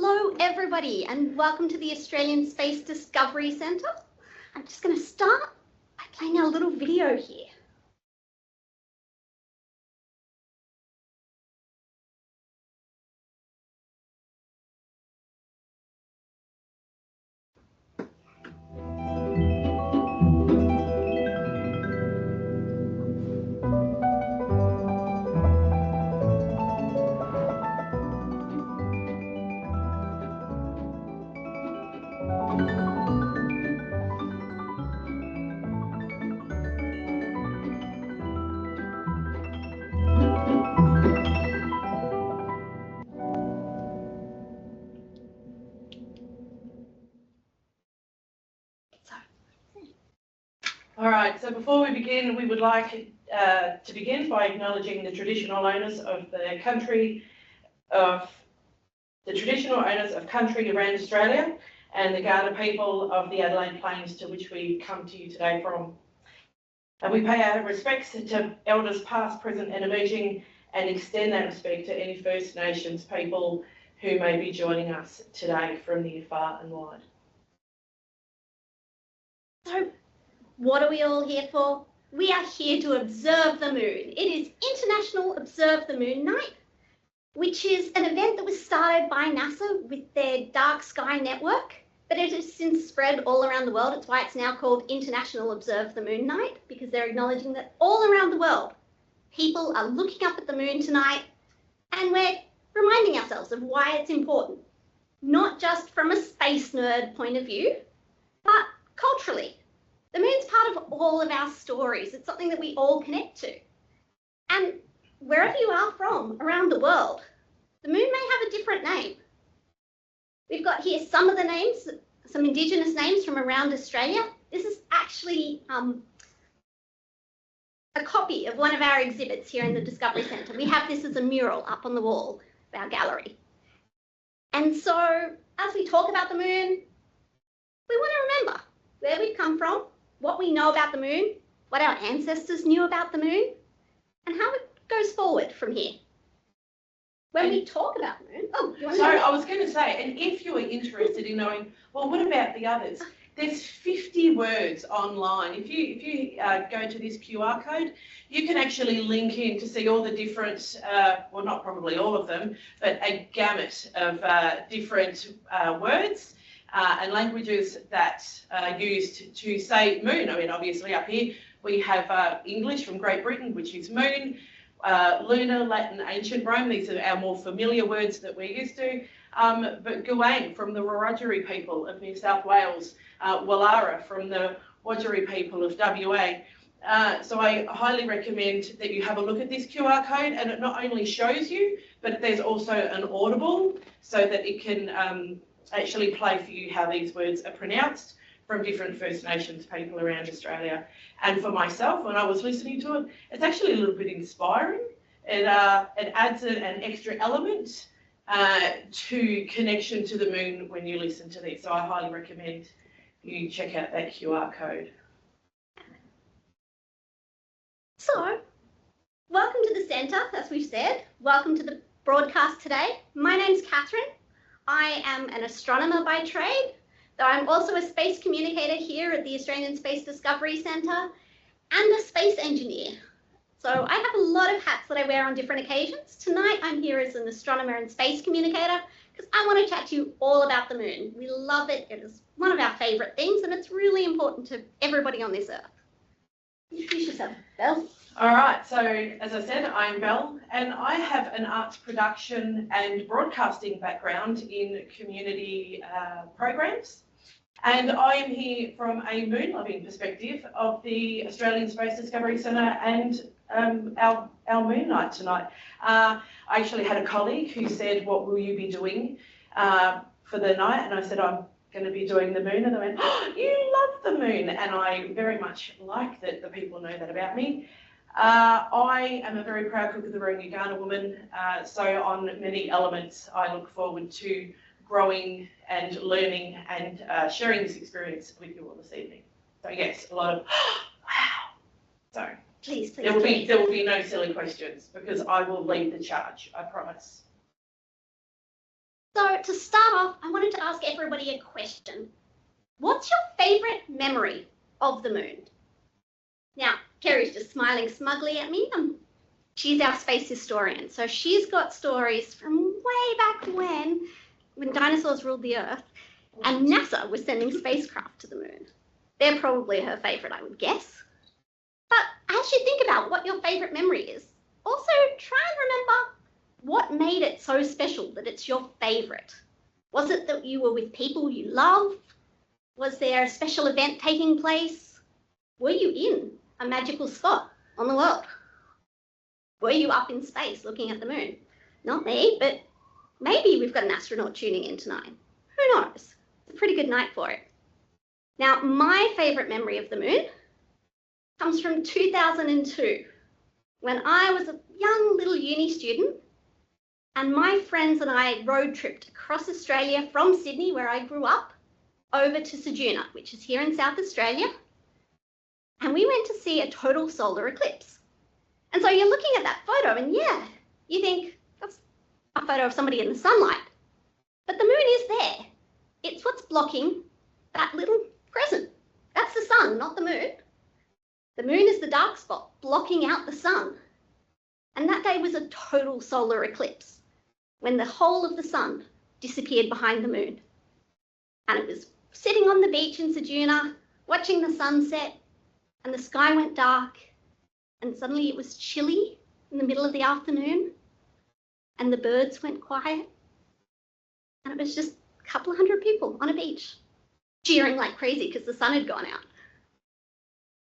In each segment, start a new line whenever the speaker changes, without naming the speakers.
Hello everybody and welcome to the Australian Space Discovery Centre. I'm just going to start by playing a little video here.
All right, so before we begin, we would like to begin by acknowledging the traditional owners of country around Australia and the Kaurna people of the Adelaide Plains to which we come to you today from. And we pay our respects to elders past, present and emerging and extend that respect to any First Nations people who may be joining us today from near, far and wide.
So, what are we all here for? We are here to observe the moon. It is International Observe the Moon Night, which is an event that was started by NASA with their Dark Sky Network, but it has since spread all around the world. It's why it's now called International Observe the Moon Night, because they're acknowledging that all around the world, people are looking up at the moon tonight, and we're reminding ourselves of why it's important, not just from a space nerd point of view, but culturally. The moon's part of all of our stories. It's something that we all connect to. And wherever you are from around the world, the moon may have a different name. We've got here some of the names, some Indigenous names from around Australia. This is actually a copy of one of our exhibits here in the Discovery Centre. We have this as a mural up on the wall of our gallery. And so as we talk about the moon, we want to remember where we've come from, what we know about the moon, what our ancestors knew about the moon, and how it goes forward from here. When we talk about the moon,
I was going to say, and if you are interested in knowing, well, what about the others? There's 50 words online. If you go to this QR code, you can actually link in to see all the different, well, not probably all of them, but a gamut of different words and languages that are used to say moon. I mean, obviously up here we have English from Great Britain, which is moon, lunar, Latin, ancient Rome. These are our more familiar words that we're used to. But Guang from the Wiradjuri people of New South Wales, Wallara from the Wadjuri people of WA. So I highly recommend that you have a look at this QR code, and it not only shows you, but there's also an audible so that it can actually play for you how these words are pronounced from different First Nations people around Australia. And for myself, when I was listening to it, it's actually a little bit inspiring. It adds an extra element to connection to the moon when you listen to this. So I highly recommend you check out that QR code.
So, welcome to the centre, as we've said. Welcome to the broadcast today. My name's Catherine. I am an astronomer by trade, though I'm also a space communicator here at the Australian Space Discovery Centre and a space engineer. So I have a lot of hats that I wear on different occasions. Tonight I'm here as an astronomer and space communicator because I want to chat to you all about the moon. We love it. It is one of our favourite things and it's really important to everybody on this earth. Introduce yourself, Belle.
All right, so as I said, I'm Belle and I have an arts production and broadcasting background in community programs. And I am here from a moon-loving perspective of the Australian Space Discovery Centre and our moon night tonight. I actually had a colleague who said, what will you be doing for the night? And I said, I'm going to be doing the moon. And they went, oh, you love the moon. And I very much like that the people know that about me. I am a very proud Cook of the Kaurna woman. So on many elements, I look forward to growing and learning and sharing this experience with you all this evening. So yes, a lot of wow. So
please,
there will be no silly questions because I will lead the charge, I promise.
So to start off, I wanted to ask everybody a question. What's your favourite memory of the moon? Now, Kerry's just smiling smugly at me. She's our space historian, so she's got stories from way back when dinosaurs ruled the Earth, and NASA was sending spacecraft to the moon. They're probably her favourite, I would guess. But as you think about what your favourite memory is, also try and remember what made it so special that it's your favourite. Was it that you were with people you love? Was there a special event taking place? Were you in a magical spot on the world? Were you up in space looking at the moon? Not me, but maybe we've got an astronaut tuning in tonight. Who knows? It's a pretty good night for it. Now, my favourite memory of the moon comes from 2002, when I was a young little uni student, and my friends and I road tripped across Australia from Sydney, where I grew up, over to Ceduna, which is here in South Australia, and we went to see a total solar eclipse. And so you're looking at that photo, and yeah, you think that's a photo of somebody in the sunlight, but the moon is there. It's what's blocking that little crescent. That's the sun, not the moon. The moon is the dark spot blocking out the sun. And that day was a total solar eclipse, when the whole of the sun disappeared behind the moon. And it was sitting on the beach in Ceduna, watching the sunset, and the sky went dark, and suddenly it was chilly in the middle of the afternoon, and the birds went quiet, and it was just a couple of hundred people on a beach, cheering like crazy because the sun had gone out.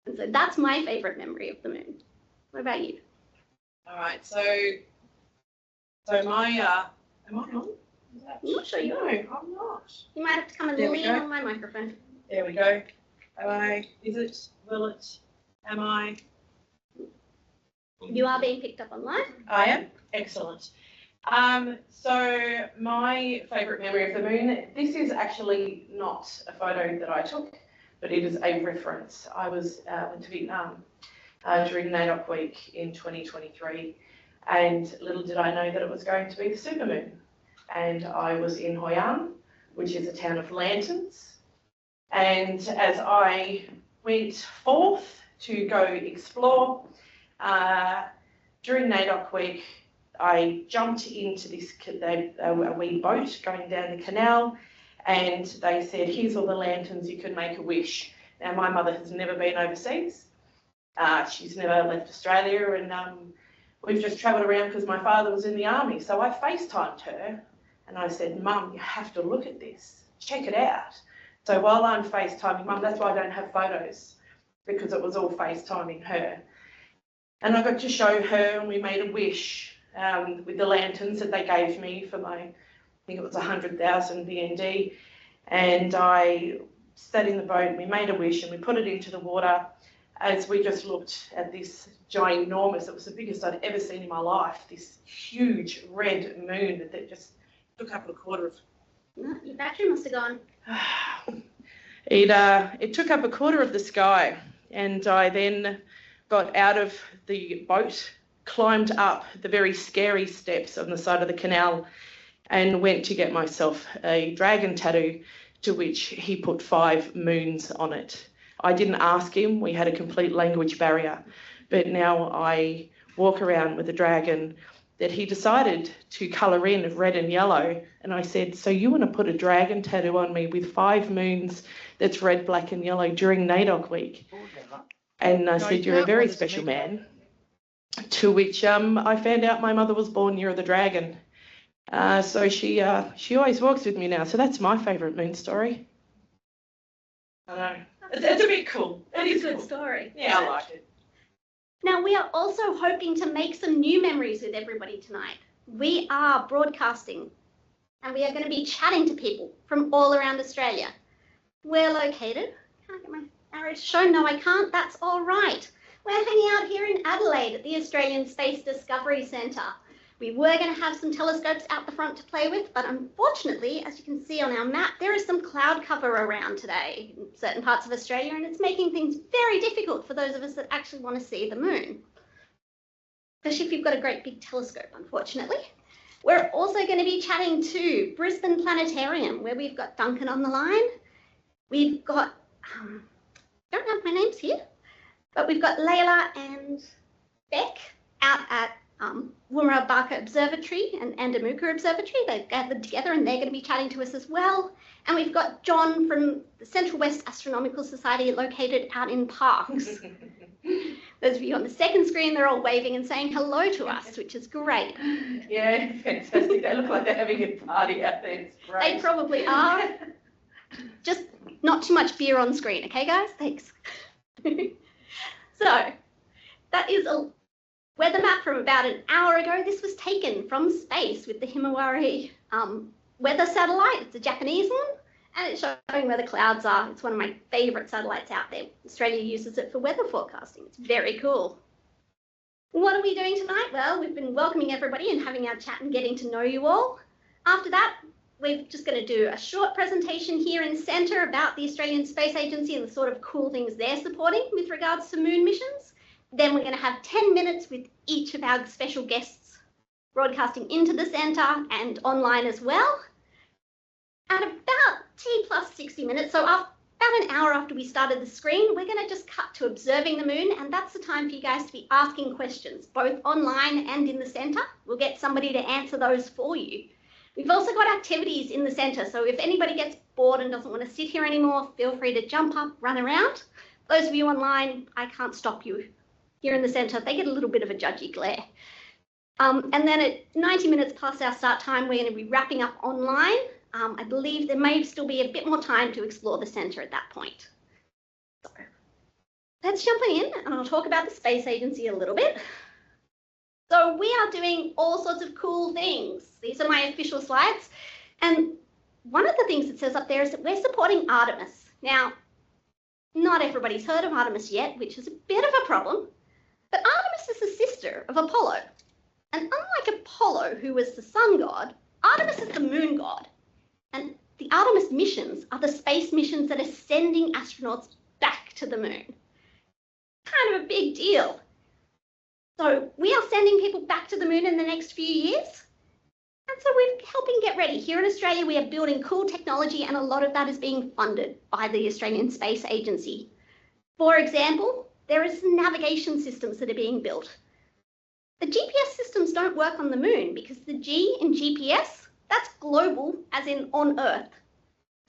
And so that's my favourite memory of the moon. What about you?
All right, so my, am I on?
I'm not sure you are.
No, I'm not.
You might have to come and lean on my microphone.
There we go. Am I, is it, will it, am I?
You are being picked up online.
I am? Excellent. So my favourite memory of the moon, this is actually not a photo that I took, but it is a reference. I went to Vietnam during NAIDOC week in 2023, and little did I know that it was going to be the supermoon. And I was in Hoi An, which is a town of lanterns. And as I went forth to go explore, during NAIDOC week, I jumped into this a wee boat going down the canal, and they said, here's all the lanterns, you can make a wish. Now, my mother has never been overseas. She's never left Australia, and we've just travelled around because my father was in the army. So I FaceTimed her, and I said, Mum, you have to look at this. Check it out. So while I'm FaceTiming Mum, that's why I don't have photos, because it was all FaceTiming her. And I got to show her, and we made a wish with the lanterns that they gave me for my, I think it was 100,000 BND. And I sat in the boat, and we made a wish, and we put it into the water as we just looked at this ginormous, it was the biggest I'd ever seen in my life, this huge red moon that just took up a quarter of...
Your battery must have gone.
It took up a quarter of the sky, and I then got out of the boat, climbed up the very scary steps on the side of the canal, and went to get myself a dragon tattoo, to which he put 5 moons on it. I didn't ask him, we had a complete language barrier, but now I walk around with a dragon that he decided to colour in red and yellow, and I said, so you want to put a dragon tattoo on me with 5 moons that's red, black and yellow during NAIDOC week? And I said, you're a very special man. To which I found out my mother was born near the dragon. So she always walks with me now, so that's my favourite moon story. I know. It's a bit cool. It is
a good story.
Yeah, I like it.
Now, we are also hoping to make some new memories with everybody tonight. We are broadcasting, and we are going to be chatting to people from all around Australia. We're located... Can I get my arrow to show? No, I can't. That's all right. We're hanging out here in Adelaide at the Australian Space Discovery Centre. We were going to have some telescopes out the front to play with, but unfortunately, as you can see on our map, there is some cloud cover around today in certain parts of Australia, and it's making things very difficult for those of us that actually want to see the moon. Especially if you've got a great big telescope, unfortunately. We're also going to be chatting to Brisbane Planetarium, where we've got Duncan on the line. We've got, don't have my names here, but we've got Layla and Beck out at Woomera Barker Observatory and Andamuka Observatory. They've gathered together and they're going to be chatting to us as well. And we've got John from the Central West Astronomical Society located out in Parkes. Those of you on the second screen, they're all waving and saying hello to us, which is great.
Yeah, fantastic. They look like they're having a party out there. It's great.
They probably are. Just not too much beer on screen, okay, guys? Thanks. So, that is a weather map from about an hour ago. This was taken from space with the Himawari weather satellite. It's a Japanese one, and it's showing where the clouds are. It's one of my favourite satellites out there. Australia uses it for weather forecasting. It's very cool. What are we doing tonight? Well, we've been welcoming everybody and having our chat and getting to know you all. After that, we're just going to do a short presentation here in centre about the Australian Space Agency and the sort of cool things they're supporting with regards to moon missions. Then we're going to have 10 minutes with each of our special guests broadcasting into the centre and online as well. At about T plus 60 minutes, so about an hour after we started the screen, we're going to just cut to observing the moon, and that's the time for you guys to be asking questions, both online and in the centre. We'll get somebody to answer those for you. We've also got activities in the centre, so if anybody gets bored and doesn't want to sit here anymore, feel free to jump up, run around. Those of you online, I can't stop you. Here in the centre, they get a little bit of a judgy glare. And then at 90 minutes past our start time, we're going to be wrapping up online. I believe there may still be a bit more time to explore the centre at that point. So let's jump in and I'll talk about the Space Agency a little bit. So we are doing all sorts of cool things. These are my official slides. And one of the things it says up there is that we're supporting Artemis. Now, not everybody's heard of Artemis yet, which is a bit of a problem. But Artemis is the sister of Apollo. And unlike Apollo, who was the sun god, Artemis is the moon god. And the Artemis missions are the space missions that are sending astronauts back to the moon. Kind of a big deal. So we are sending people back to the moon in the next few years. And so we're helping get ready. Here in Australia, we are building cool technology, and a lot of that is being funded by the Australian Space Agency. For example, there is navigation systems that are being built. The GPS systems don't work on the moon because the G in GPS, that's global, as in on Earth.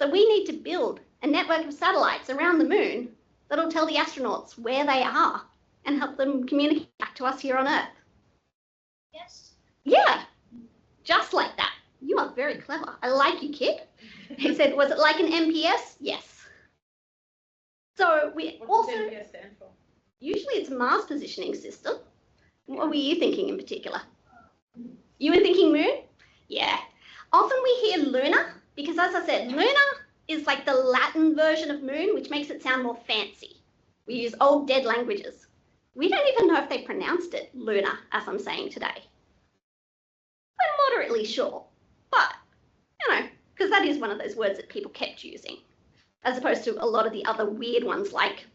So we need to build a network of satellites around the moon that'll tell the astronauts where they are and help them communicate back to us here on Earth.
Yes.
Yeah, just like that. You are very clever. I like you, kid. He said, was it like an MPS? Yes. So we
What does
also,
MPS stand for?
usually it's a Mars positioning system. What were you thinking in particular? You were thinking moon? Yeah. Often we hear lunar because, as I said, lunar is like the Latin version of moon, which makes it sound more fancy. We use old dead languages. We don't even know if they pronounced it lunar, as I'm saying today. We're moderately sure, but, you know, because that is one of those words that people kept using, as opposed to a lot of the other weird ones like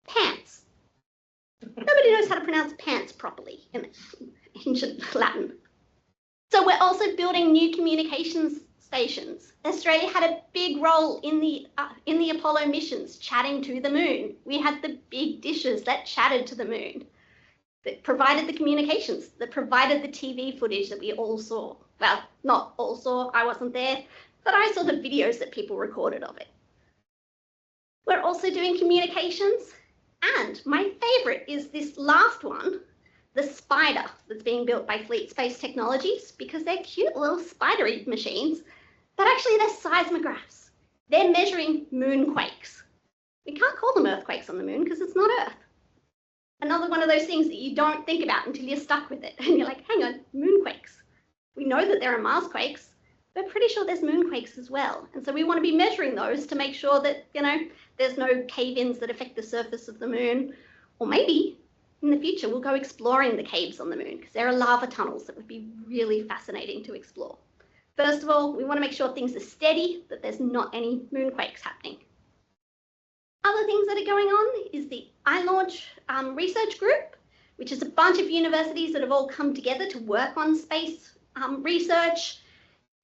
pants. Nobody knows how to pronounce pants properly in ancient Latin. So we're also building new communications stations. Australia had a big role in the Apollo missions, chatting to the moon. We had the big dishes that chatted to the moon, that provided the communications, that provided the TV footage that we all saw. Well, not all saw, I wasn't there, but I saw the videos that people recorded of it. We're also doing communications. And my favourite is this last one, the Spider, that's being built by Fleet Space Technologies, because they're cute little spidery machines, but actually they're seismographs. They're measuring moonquakes. We can't call them earthquakes on the moon because it's not Earth. Another one of those things that you don't think about until you're stuck with it. And you're like, hang on, moonquakes. We know that there are Marsquakes. We're pretty sure there's moonquakes as well. And so we want to be measuring those to make sure that, you know, there's no cave-ins that affect the surface of the moon. Or maybe in the future, we'll go exploring the caves on the moon because there are lava tunnels that would be really fascinating to explore. First of all, we want to make sure things are steady, that there's not any moonquakes happening. Other things that are going on is the iLaunch research group, which is a bunch of universities that have all come together to work on space research.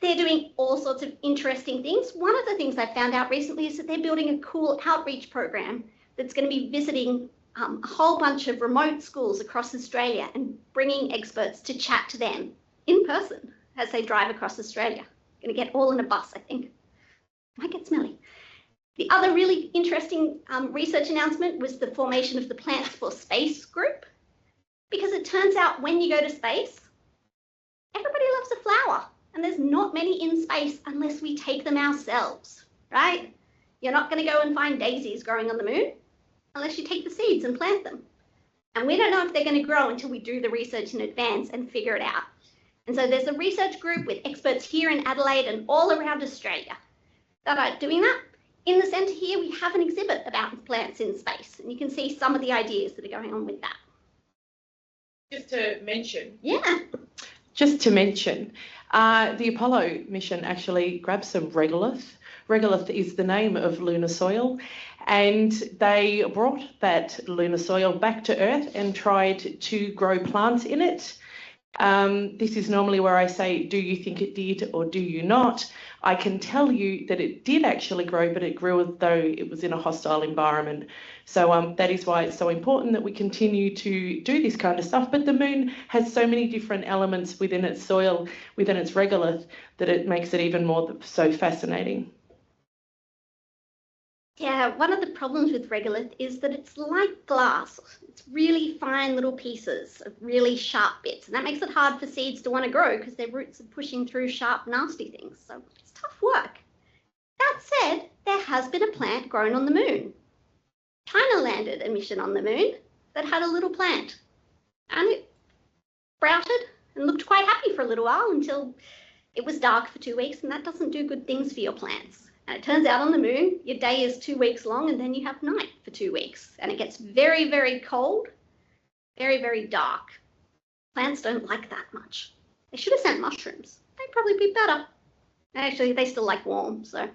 They're doing all sorts of interesting things. One of the things I found out recently is that they're building a cool outreach program that's going to be visiting a whole bunch of remote schools across Australia and bringing experts to chat to them in person as they drive across Australia. Going to get all in a bus, I think. Might get smelly. The other really interesting research announcement was the formation of the Plants for Space group, because it turns out when you go to space, everybody loves a flower, and there's not many in space unless we take them ourselves, right? You're not going to go and find daisies growing on the moon unless you take the seeds and plant them. And we don't know if they're going to grow until we do the research in advance and figure it out. And so there's a research group with experts here in Adelaide and all around Australia that are doing that. In the centre here, we have an exhibit about plants in space, and you can see some of the ideas that are going on with that.
Just to mention.
Yeah.
Just to mention, the Apollo mission actually grabbed some regolith. Regolith is the name of lunar soil, and they brought that lunar soil back to Earth and tried to grow plants in it. This is normally where I say, do you think it did or do you not? I can tell you that it did actually grow, but it grew as though it was in a hostile environment. So that is why it's so important that we continue to do this kind of stuff. But the moon has so many different elements within its soil, within its regolith, that it makes it even more so fascinating.
Yeah, one of the problems with regolith is that it's like glass. It's really fine little pieces of really sharp bits, and that makes it hard for seeds to want to grow because their roots are pushing through sharp, nasty things. So it's tough work. That said, there has been a plant grown on the moon. China landed a mission on the moon that had a little plant, and it sprouted and looked quite happy for a little while until it was dark for 2 weeks, and that doesn't do good things for your plants. And it turns out on the moon, your day is 2 weeks long, and then you have night for 2 weeks. And it gets very, very cold, very, very dark. Plants don't like that much. They should have sent mushrooms. They'd probably be better. Actually, they still like warm. So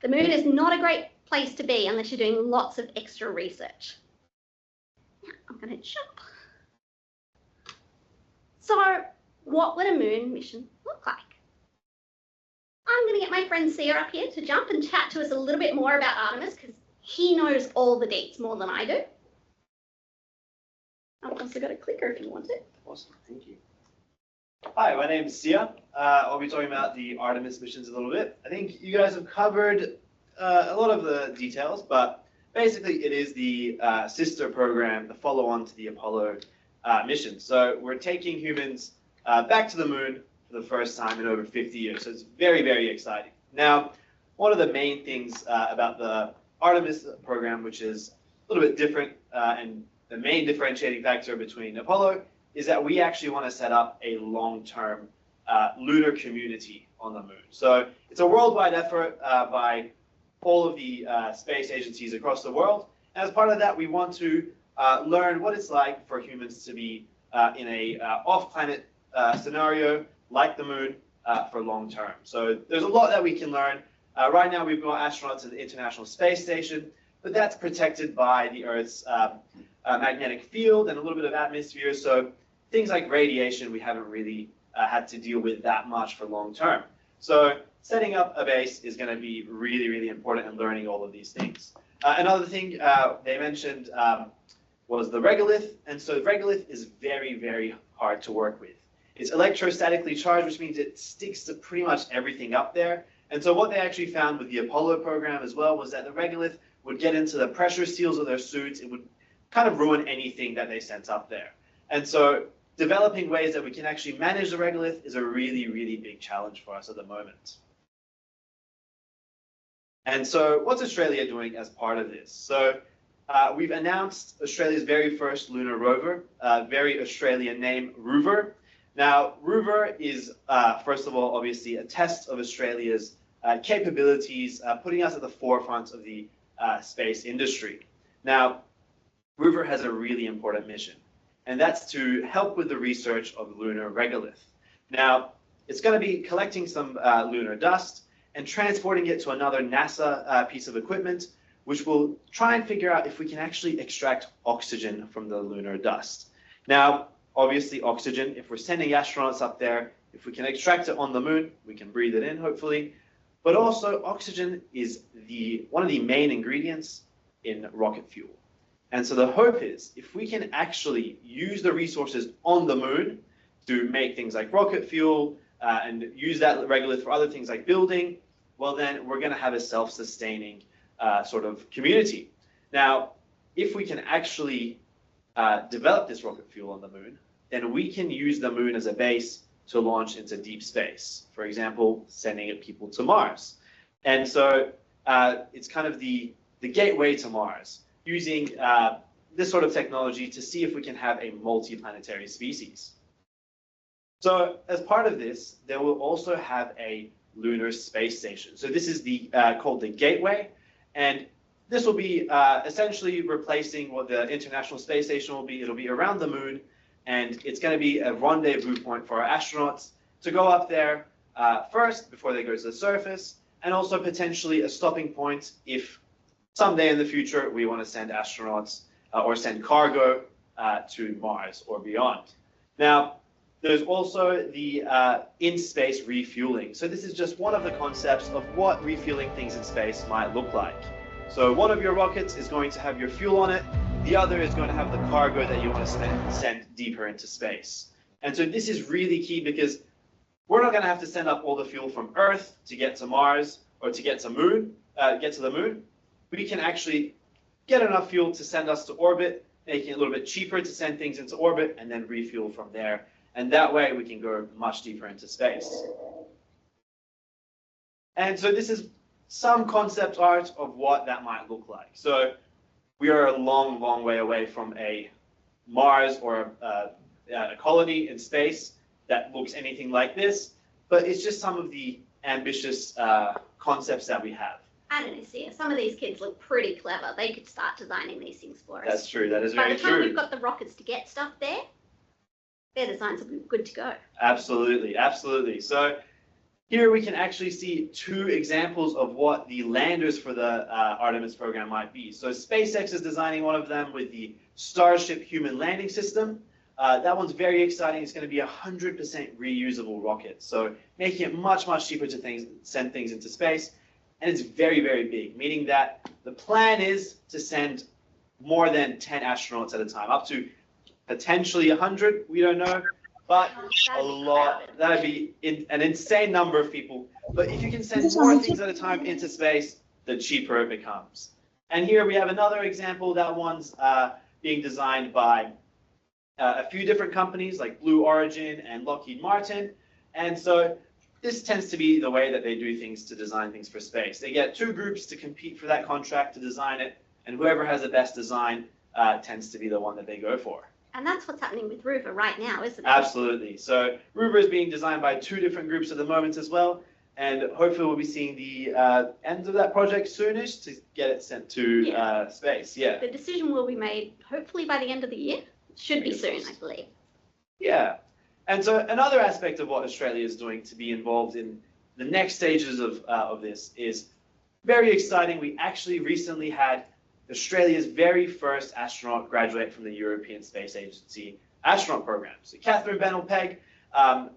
the moon is not a great place to be unless you're doing lots of extra research. Now I'm going to jump. So what would a moon mission look like? I'm going to get my friend Sia up here to jump and chat to us a little bit more about Artemis, because he knows all the deets more than I do. I've also got a clicker if you want it.
Awesome, thank you. Hi, my name is Sia. I'll be talking about the Artemis missions a little bit. I think you guys have covered a lot of the details, but basically it is the sister program, the follow-on to the Apollo mission. So we're taking humans back to the moon for the first time in over 50 years. So it's very, very exciting. Now, one of the main things about the Artemis program, which is a little bit different, and the main differentiating factor between Apollo, is that we actually want to set up a long-term lunar community on the moon. So it's a worldwide effort by all of the space agencies across the world. And as part of that, we want to learn what it's like for humans to be in a off-planet scenario like the moon for long term. So there's a lot that we can learn. Right now, we've got astronauts in the International Space Station, but that's protected by the Earth's magnetic field and a little bit of atmosphere. So things like radiation, we haven't really had to deal with that much for long term. So setting up a base is going to be really, really important in learning all of these things. Another thing they mentioned was the regolith. And so regolith is very, very hard to work with. It's electrostatically charged, which means it sticks to pretty much everything up there. And so what they actually found with the Apollo program as well was that the regolith would get into the pressure seals of their suits. It would kind of ruin anything that they sent up there. And so developing ways that we can actually manage the regolith is a really, really big challenge for us at the moment. And so what's Australia doing as part of this? So we've announced Australia's very first lunar rover, very Australian name, Rover. Now, Rover is, first of all, obviously a test of Australia's capabilities, putting us at the forefront of the space industry. Now, Rover has a really important mission, and that's to help with the research of lunar regolith. Now, it's going to be collecting some lunar dust and transporting it to another NASA piece of equipment, which will try and figure out if we can actually extract oxygen from the lunar dust. Now, obviously, oxygen, if we're sending astronauts up there, If we can extract it on the moon, we can breathe it in, hopefully. But also, oxygen is one of the main ingredients in rocket fuel. And so the hope is, if we can actually use the resources on the moon to make things like rocket fuel and use that regolith for other things like building, well, then we're going to have a self-sustaining sort of community. Now, if we can actually develop this rocket fuel on the moon, then we can use the moon as a base to launch into deep space. For example, sending people to Mars. And so it's kind of the gateway to Mars, using this sort of technology to see if we can have a multi-planetary species. So as part of this, there will also have a lunar space station. So this is called the Gateway, and this will be essentially replacing what the International Space Station will be. It'll be around the moon, and it's going to be a rendezvous point for our astronauts to go up there first before they go to the surface, and also potentially a stopping point if someday in the future we want to send astronauts or send cargo to Mars or beyond. Now, there's also the in-space refueling. So this is just one of the concepts of what refueling things in space might look like. So one of your rockets is going to have your fuel on it. The other is going to have the cargo that you want to send deeper into space. And so this is really key because we're not going to have to send up all the fuel from Earth to get to Mars or to get to the moon. We can actually get enough fuel to send us to orbit, making it a little bit cheaper to send things into orbit and then refuel from there. And that way we can go much deeper into space. And so this is some concept art of what that might look like. So we are a long, long way away from a Mars or a colony in space that looks anything like this, but it's just some of the ambitious concepts that we have.
I don't know, Sia. Some of these kids look pretty clever. They could start designing these things for us.
That's true. That is very true.
By the time we've got the rockets to get stuff there, their designs will be good to go.
Absolutely, absolutely. So here we can actually see two examples of what the landers for the Artemis program might be. So SpaceX is designing one of them with the Starship human landing system. That one's very exciting. It's going to be a 100% reusable rocket. So making it much, much cheaper to send things into space. And it's very, very big, meaning that the plan is to send more than 10 astronauts at a time, up to potentially 100, we don't know, but a lot. That'd be an insane number of people. But if you can send more things at a time into space, the cheaper it becomes. And here we have another example. That one's being designed by a few different companies like Blue Origin and Lockheed Martin. And so this tends to be the way that they do things to design things for space. They get two groups to compete for that contract to design it, and whoever has the best design tends to be the one that they go for.
And that's what's happening with Rover right now, isn't it?
Absolutely. So Rover is being designed by two different groups at the moment as well, and hopefully we'll be seeing the end of that project soonish to get it sent to space. Yeah.
The decision will be made hopefully by the end of the year. Should be soon, I believe.
Yeah. And so another aspect of what Australia is doing to be involved in the next stages of this is very exciting. We actually recently had Australia's very first astronaut graduate from the European Space Agency astronaut program. So Catherine Bennell-Pegg,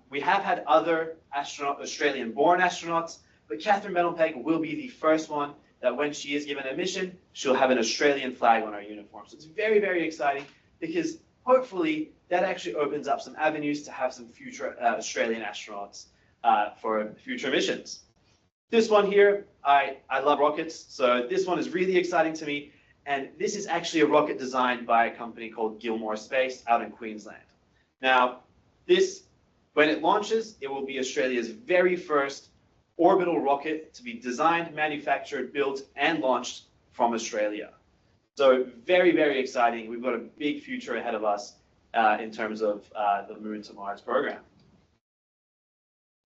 we have had other Australian-born astronauts, but Catherine Bennell-Pegg will be the first one that when she is given a mission, she'll have an Australian flag on her uniform. So it's very, very exciting because hopefully that actually opens up some avenues to have some future Australian astronauts for future missions. This one here, I love rockets, so this one is really exciting to me. And this is actually a rocket designed by a company called Gilmore Space out in Queensland. Now, this, when it launches, it will be Australia's very first orbital rocket to be designed, manufactured, built, and launched from Australia. So very, very exciting. We've got a big future ahead of us in terms of the Moon to Mars program.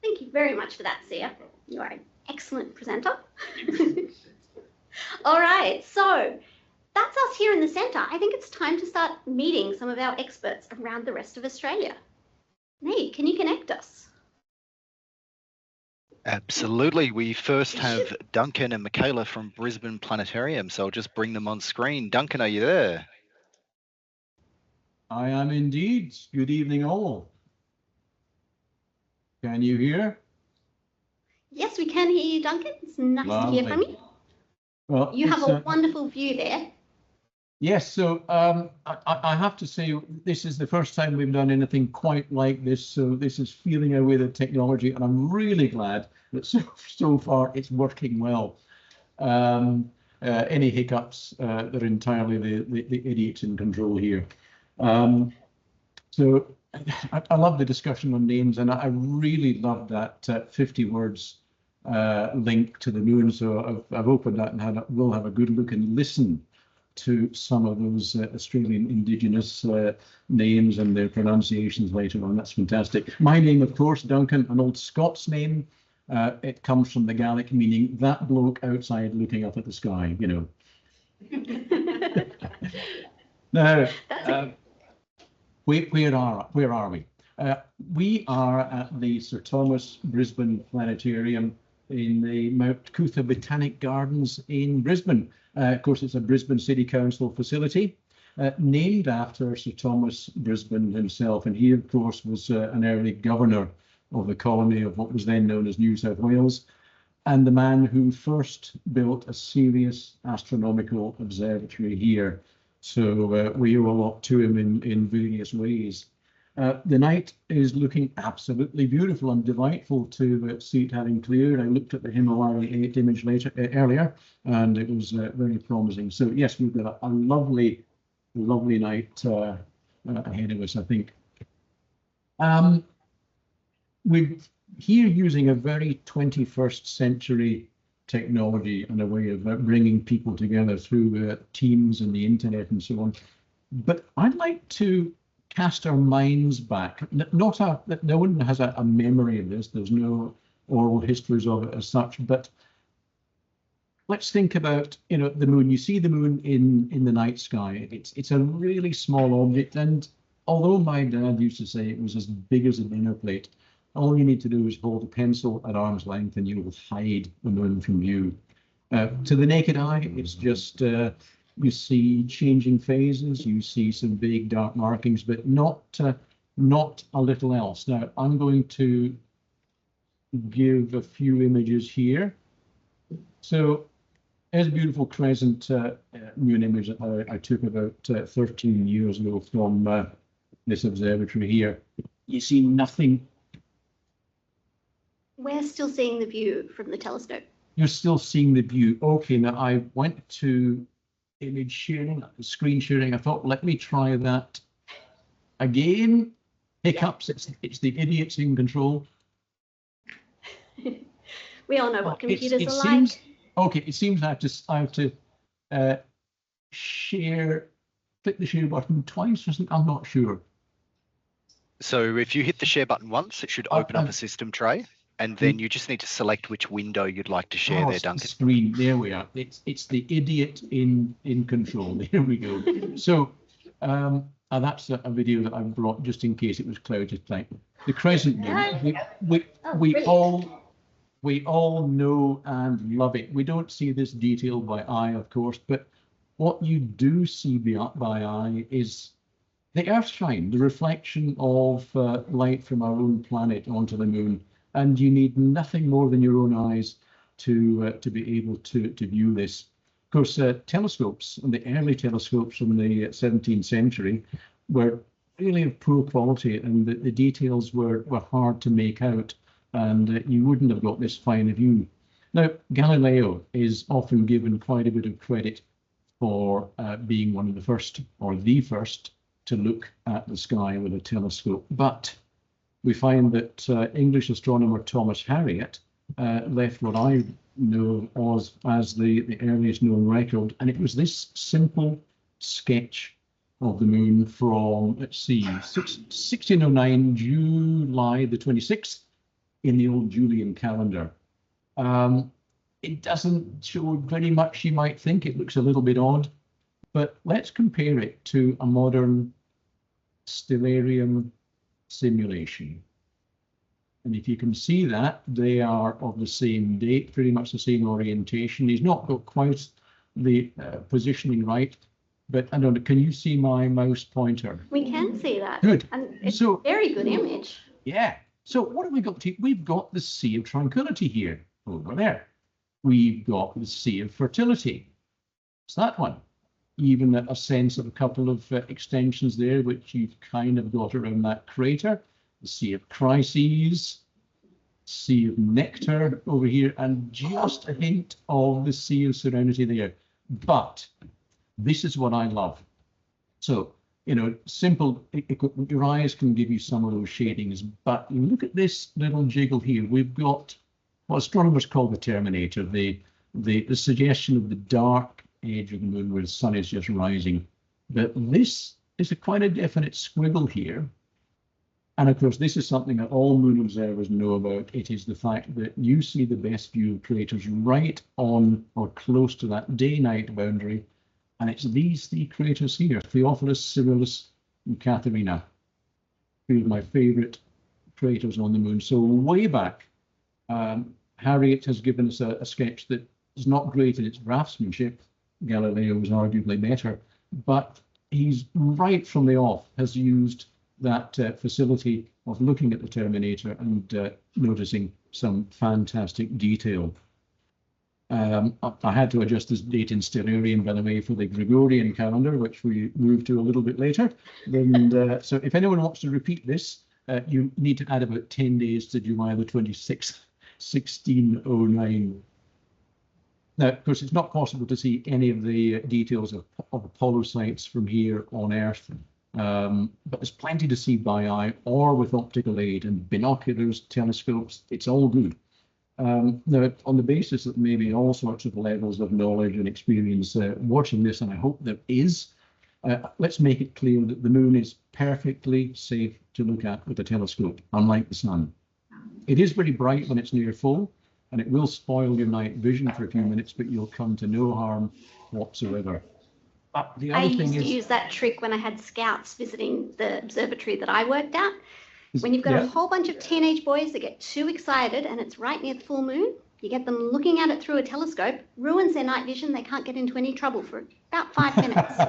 Thank you very much for that, Sia. You are an excellent presenter. All right, so that's us here in the centre. I think it's time to start meeting some of our experts around the rest of Australia. Nate, can you connect us?
Absolutely. We first have Duncan and Michaela from Brisbane Planetarium, so I'll just bring them on screen. Duncan, are you there?
I am indeed. Good evening, all. Can you hear?
Yes, we can hear you, Duncan. It's nice to hear from you.
Well,
You have a wonderful view there.
Yes, so I have to say this is the first time we've done anything quite like this, so this is feeling away the technology, and I'm really glad that so far it's working well. Any hiccups, they're entirely the idiots in control here. So I love the discussion on names, and I really love that 50 words link to the moon. So I've opened that and we'll have a good look and listen to some of those Australian Indigenous names and their pronunciations later on. That's fantastic. My name, of course, Duncan, an old Scots name. It comes from the Gaelic meaning that bloke outside looking up at the sky, you know. Now, where are we? We are at the Sir Thomas Brisbane Planetarium in the Mount Cootha Botanic Gardens in Brisbane. Of course, it's a Brisbane City Council facility named after Sir Thomas Brisbane himself. And he, of course, was an early governor of the colony of what was then known as New South Wales, and the man who first built a serious astronomical observatory here. So we owe a lot to him in various ways. The night is looking absolutely beautiful and delightful to see it having cleared. I looked at the Himalaya 8 image earlier, and it was very promising. So yes, we've got a lovely night ahead of us, I think. We're here using a very 21st century technology and a way of bringing people together through Teams and the internet and so on. But I'd like to cast our minds back. No one has a memory of this. There's no oral histories of it as such. But let's think about, you know, the moon. You see the moon in the night sky. It's a really small object, and although my dad used to say it was as big as a dinner plate, all you need to do is hold a pencil at arm's length and you will hide the moon from view. To the naked eye, it's just you see changing phases, you see some big dark markings, but not a little else. Now, I'm going to give a few images here. So there's a beautiful crescent moon image that I took about 13 years ago from this observatory here. You see nothing.
We're still seeing the view from the telescope.
You're still seeing the view. Okay, now I went to image sharing, screen sharing. I thought, let me try that again. Hiccups, it's the idiots in control.
We all know what computers are
seems,
like.
Okay, it seems I have to click the share button twice or something. I'm not sure.
So if you hit the share button once, it should open up a system tray. And then you just need to select which window you'd like to share there, Duncan.
The screen. There we are. It's the idiot in control. There we go. So that's a video that I've brought just in case it was cloudy tonight. The crescent moon. We all know and love it. We don't see this detail by eye, of course, but what you do see by eye is the Earthshine, the reflection of light from our own planet onto the moon. And you need nothing more than your own eyes to be able to view this. Of course, telescopes, and the early telescopes from the 17th century, were really of poor quality, and the details were hard to make out, and you wouldn't have got this fine a view. Now, Galileo is often given quite a bit of credit for being one of the first, or the first, to look at the sky with a telescope, but we find that English astronomer Thomas Harriot left what I know as the earliest known record, and it was this simple sketch of the moon from, let's see, 1609, July the 26th, in the old Julian calendar. It doesn't show very much, you might think. It looks a little bit odd, but let's compare it to a modern stellarium simulation. And if you can see that, they are of the same date, pretty much the same orientation. He's not got quite the positioning right, but I don't know, can you see my mouse pointer?
We can see that.
Good.
And it's
So,
a very good image.
yeah. So what have we got here? We've got the Sea of Tranquility here, over there. We've got the Sea of Fertility. It's that one. Even a sense of a couple of extensions there, which you've kind of got around that crater. The Sea of Crises, Sea of Nectar over here, and just a hint of the Sea of Serenity there. But this is what I love. So, you know, simple, your eyes can give you some of those shadings, but look at this little jiggle here. We've got what astronomers call the terminator, the suggestion of the dark edge of the moon where the sun is just rising. But this is quite a definite squiggle here. And of course, this is something that all moon observers know about. It is the fact that you see the best view of craters right on or close to that day-night boundary. And it's these three craters here, Theophilus, Cyrillus, and Katharina, two of my favorite craters on the moon. So way back, Harriot has given us a sketch that is not great in its draftsmanship. Galileo was arguably better, but he's right from the off has used that facility of looking at the terminator and noticing some fantastic detail. I had to adjust this date in sterarian, by the way, for the Gregorian calendar, which we moved to a little bit later. And so if anyone wants to repeat this, you need to add about 10 days to July the 26th, 1609. Now, of course, it's not possible to see any of the details of Apollo sites from here on Earth, but there's plenty to see by eye or with optical aid and binoculars, telescopes. It's all good. Now, on the basis that maybe all sorts of levels of knowledge and experience watching this, and I hope there is, let's make it clear that the moon is perfectly safe to look at with a telescope, unlike the sun. It is very bright when it's near full, and it will spoil your night vision for a few minutes, but you'll come to no harm whatsoever. But the other thing is,
use that trick when I had scouts visiting the observatory that I worked at. When you've got a whole bunch of teenage boys that get too excited and it's right near the full moon, you get them looking at it through a telescope, ruins their night vision, they can't get into any trouble for about 5 minutes.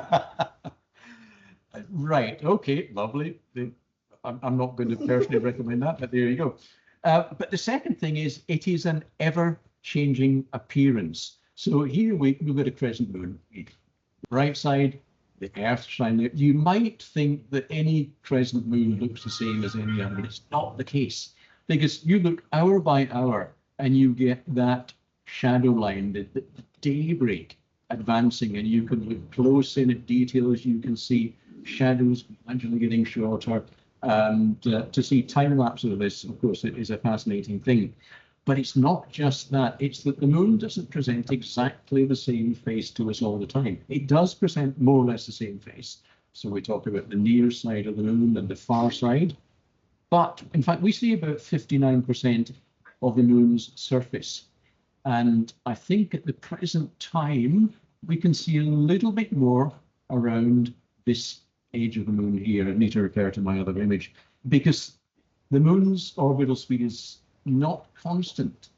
Right, okay, lovely. I'm not going to personally recommend that, but there you go. But the second thing is, it is an ever-changing appearance. So here we've got a crescent moon. Right side, the Earth shine there. You might think that any crescent moon looks the same as any other, but it's not the case. Because you look hour by hour and you get that shadow line, the daybreak advancing, and you can look close in at details. You can see shadows gradually getting shorter. And to see time lapse of this, of course, it is a fascinating thing. But it's not just that. It's that the moon doesn't present exactly the same face to us all the time. It does present more or less the same face. So we talk about the near side of the moon and the far side. But in fact, we see about 59% of the moon's surface. And I think at the present time, we can see a little bit more around this age of the moon here. I need to refer to my other image, because the moon's orbital speed is not constant.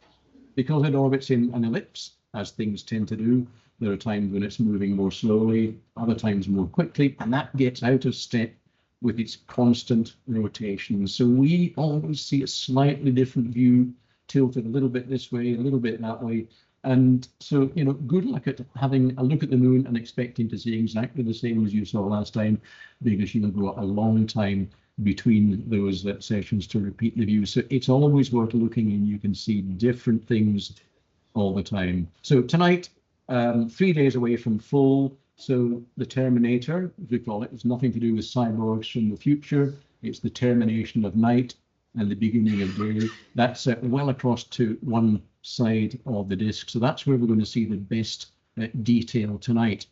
Because it orbits in an ellipse, as things tend to do. There are times when it's moving more slowly, other times more quickly, and that gets out of step with its constant rotation. So we always see a slightly different view, tilted a little bit this way, a little bit that way. And so, you know, good luck at having a look at the moon and expecting to see exactly the same as you saw last time, because you'll go a long time between those sessions to repeat the view. So it's always worth looking, and you can see different things all the time. So tonight, 3 days away from full. So the terminator, as we call it, is nothing to do with cyborgs from the future. It's the termination of night and the beginning of day. That's well across to one side of the disk. So that's where we're going to see the best detail tonight.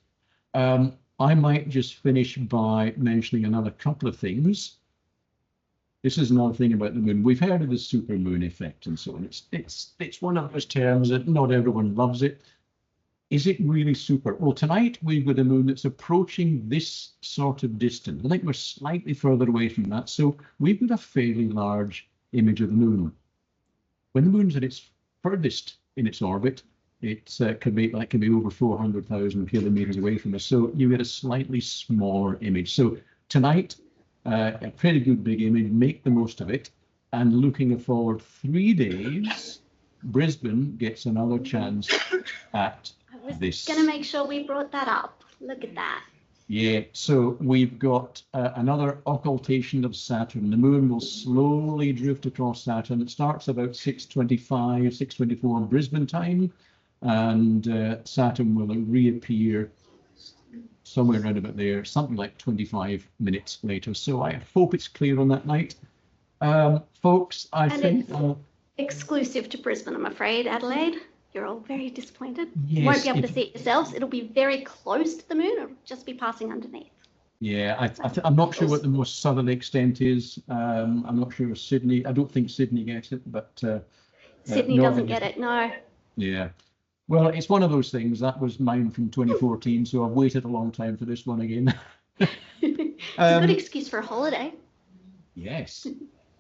I might just finish by mentioning another couple of things. This is another thing about the moon. We've heard of the supermoon effect and so on. It's one of those terms that not everyone loves it. Is it really super? Well, tonight we've got a moon that's approaching this sort of distance. I think we're slightly further away from that. So we've got a fairly large image of the moon. When the moon's at its furthest in its orbit, it can be over 400,000 kilometers away from us. So you get a slightly smaller image. So tonight, a pretty good big image. Make the most of it. And looking forward 3 days, Brisbane gets another chance at
I was
this.
going to make sure we brought that up. Look at that.
Yeah, so we've got another occultation of Saturn. The moon will slowly drift across Saturn. It starts about 6:25, 6:24 Brisbane time, and Saturn will reappear somewhere around about there, something like 25 minutes later. So I hope it's clear on that night. Folks, I
And
think...
it's exclusive to Brisbane, I'm afraid, Adelaide. You're all very disappointed.
Yes,
You won't be able to see it yourselves. It'll be very close to the moon. It'll just be passing underneath.
Yeah, I'm not sure what the most southern extent is. I'm not sure Sydney. I don't think Sydney gets it, but
Sydney doesn't get it, no.
Yeah. Well, it's one of those things. That was mine from 2014, so I've waited a long time for this one again.
It's a good excuse for a holiday.
Yes.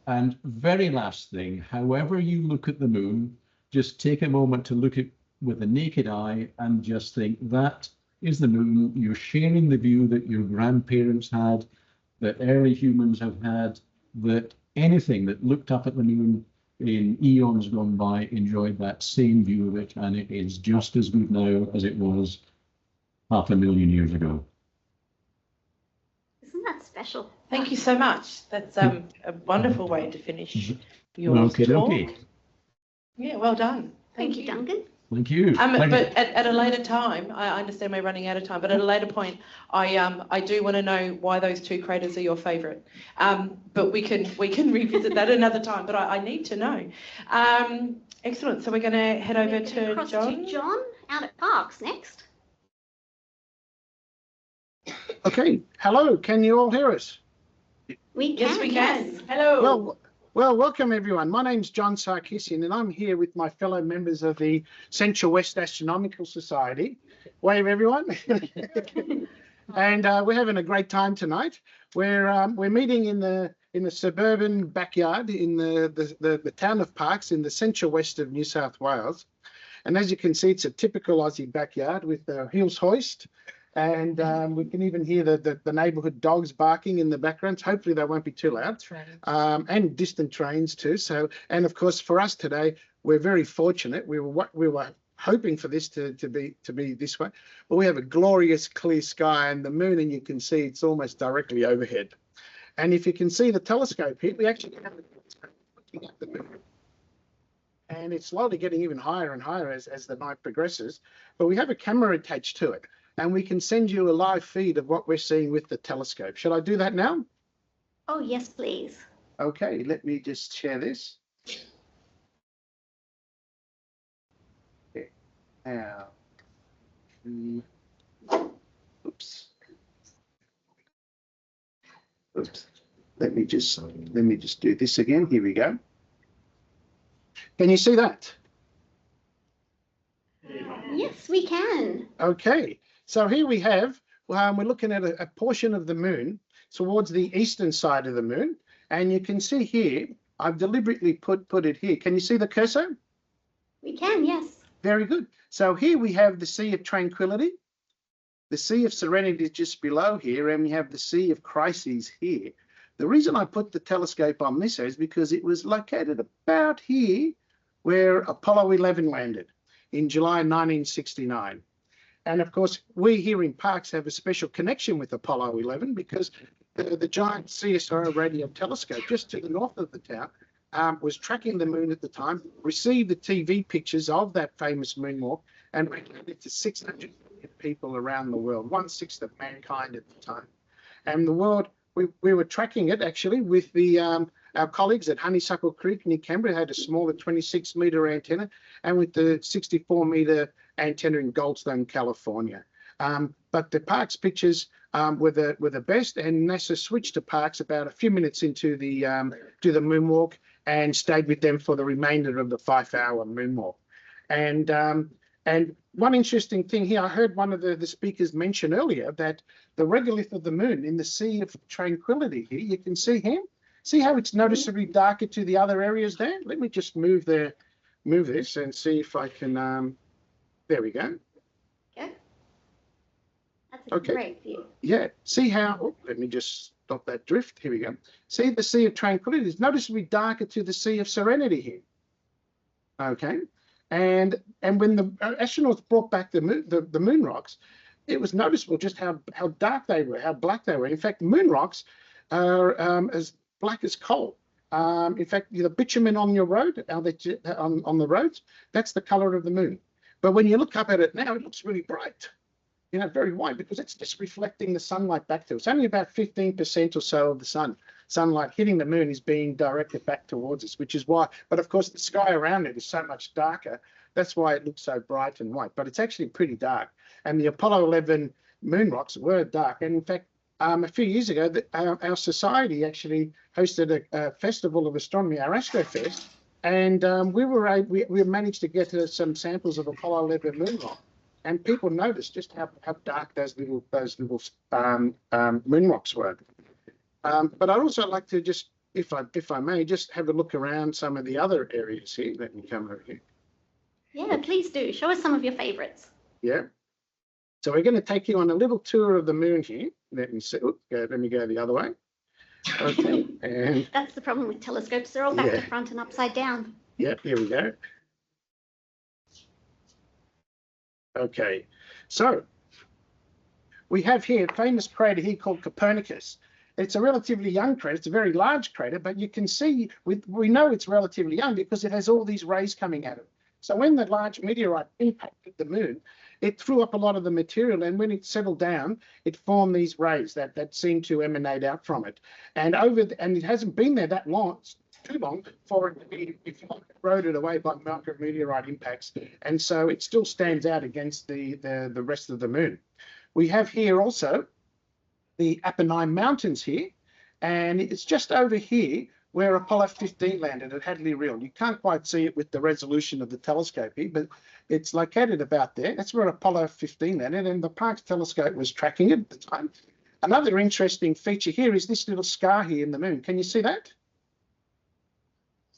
And very last thing, however you look at the moon, just take a moment to look at with the naked eye and just think that is the moon. You're sharing the view that your grandparents had, that early humans have had, that anything that looked up at the moon in eons gone by enjoyed that same view of it, and it is just as good now as it was 500,000 years ago.
Isn't that special?
Thank you so much. That's a wonderful way to finish your
Okay,
talk.
okay.
Yeah, well done.
Thank you, Duncan.
Thank you.
But at a later time, I understand we're running out of time, but at a later point, I do want to know why those two craters are your favourite. But we can revisit that another time, but I need to know. Excellent. So we're going to head over to
Across
John.
to John out at Parkes next.
Okay, hello, can you all hear us?
We can.
Yes, we can. Hello.
Well, welcome everyone. My name's John Sarkissian and I'm here with my fellow members of the Central West Astronomical Society. Wave everyone. And we're having a great time tonight. We're meeting in the suburban backyard in the town of Parkes in the central west of New South Wales. And as you can see, it's a typical Aussie backyard with the Hills hoist. And we can even hear the neighbourhood dogs barking in the background. Hopefully they won't be too loud. And distant trains too. So, and of course for us today, we're very fortunate. We were hoping for this to be this way, but we have a glorious clear sky and the moon, and you can see it's almost directly overhead. And if you can see the telescope here, we actually have it looking at the moon. And it's slowly getting even higher and higher as the night progresses. But we have a camera attached to it. And we can send you a live feed of what we're seeing with the telescope. Shall I do that now?
Oh, yes, please.
Okay, let me just share this. Okay. Now, oops. Let me just do this again. Here we go. Can you see that?
Yes, we can.
Okay. So here we have, we're looking at a portion of the moon towards the eastern side of the moon. And you can see here, I've deliberately put it here. Can you see the cursor?
We can, yes.
Very good. So here we have the Sea of Tranquility. The Sea of Serenity is just below here, and we have the Sea of Crises here. The reason I put the telescope on this is because it was located about here where Apollo 11 landed in July 1969. And of course, we here in Parkes have a special connection with Apollo 11 because the giant CSIRO radio telescope just to the north of the town was tracking the moon at the time, received the TV pictures of that famous moonwalk, and recommended to 600 million people around the world, 1/6 of mankind at the time. And the world, we were tracking it actually with our colleagues at Honeysuckle Creek near Canberra had a smaller 26-metre antenna, and with the 64-metre antenna in Goldstone, California. But the Parkes pictures were the best, and NASA switched to Parkes about a few minutes into the moonwalk and stayed with them for the remainder of the 5-hour moonwalk. And one interesting thing here, I heard one of the speakers mention earlier that the regolith of the moon in the Sea of Tranquility here, you can see here. See how it's noticeably darker to the other areas there? Let me just move this and see if I can, there we go.
Okay. That's a great view.
Yeah, see how, let me just stop that drift. Here we go. See the Sea of Tranquility is noticeably darker to the Sea of Serenity here. Okay, and when the astronauts brought back the moon rocks, it was noticeable just how dark they were, how black they were. In fact, moon rocks are as black as coal. In fact, the bitumen on your road, on the roads, that's the color of the moon. But when you look up at it now, it looks really bright, very white, because it's just reflecting the sunlight back to us. Only about 15% or so of the sunlight hitting the moon is being directed back towards us, which is why, but of course the sky around it is so much darker. That's why it looks so bright and white, but it's actually pretty dark. And the Apollo 11 moon rocks were dark. And in fact, a few years ago, our society actually hosted a festival of astronomy, our Astrofest, and we managed to get some samples of Apollo 11 moon rock, and people noticed just how dark those little moon rocks were. But I'd also like to just, if I may, just have a look around some of the other areas here. Let me come over here.
Yeah, please do. Show us some of your favorites.
Yeah. So we're going to take you on a little tour of the moon here. Let me see. Let me go the other way. Okay. And
that's the problem with telescopes. They're all back to front and upside down.
Yeah, here we go. Okay. So we have here a famous crater here called Copernicus. It's a relatively young crater. It's a very large crater, but you can see, we know it's relatively young because it has all these rays coming at it. So when the large meteorite impacted the moon, it threw up a lot of the material, and when it settled down, it formed these rays that seem to emanate out from it. And it hasn't been there that long, too long, for it to be, if you like, eroded away by micrometeorite impacts. And so it still stands out against the rest of the moon. We have here also the Apennine Mountains here, and it's just over here where Apollo 15 landed at Hadley Rille. You can't quite see it with the resolution of the telescope here, but it's located about there. That's where Apollo 15 landed, and the Parkes telescope was tracking it at the time. Another interesting feature here is this little scar here in the moon. Can you see that?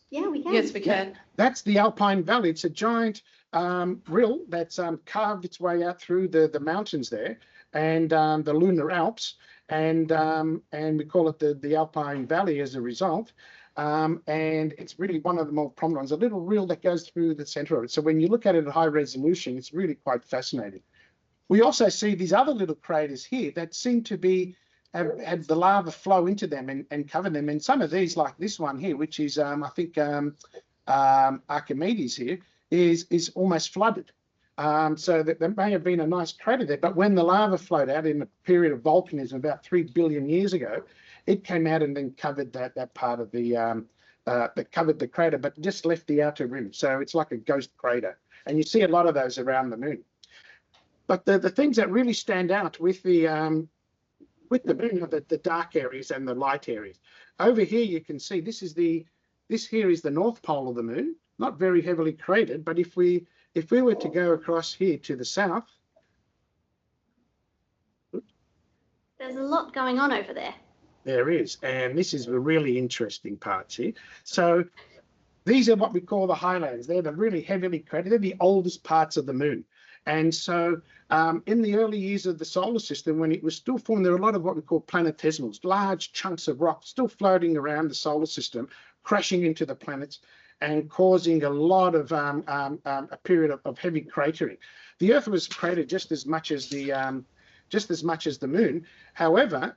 Yeah, we can.
Yes, we can.
That's the Alpine Valley. It's a giant rill that's carved its way out through the mountains there, and the Lunar Alps, and we call it the Alpine Valley as a result. And it's really one of the more prominent ones, a little rill that goes through the center of it. So when you look at it at high resolution, it's really quite fascinating. We also see these other little craters here that seem to have the lava flow into them and cover them. And some of these, like this one here, which is, I think, Archimedes here, is almost flooded. So that there may have been a nice crater there, but when the lava flowed out in a period of volcanism about 3 billion years ago, it came out and then covered that part of that covered the crater, but just left the outer rim. So it's like a ghost crater, and you see a lot of those around the moon. But the things that really stand out with the moon are the dark areas and the light areas. Over here you can see this here is the North Pole of the moon, not very heavily cratered, but if we were to go across here to the south,
there's a lot going on over there.
There is, and this is the really interesting parts here. So these are what we call the highlands. They're the really heavily cratered. They're the oldest parts of the moon. And so in the early years of the solar system, when it was still formed, there were a lot of what we call planetesimals, large chunks of rock still floating around the solar system, crashing into the planets and causing a lot of a period of heavy cratering. The Earth was cratered just as much as the moon. However,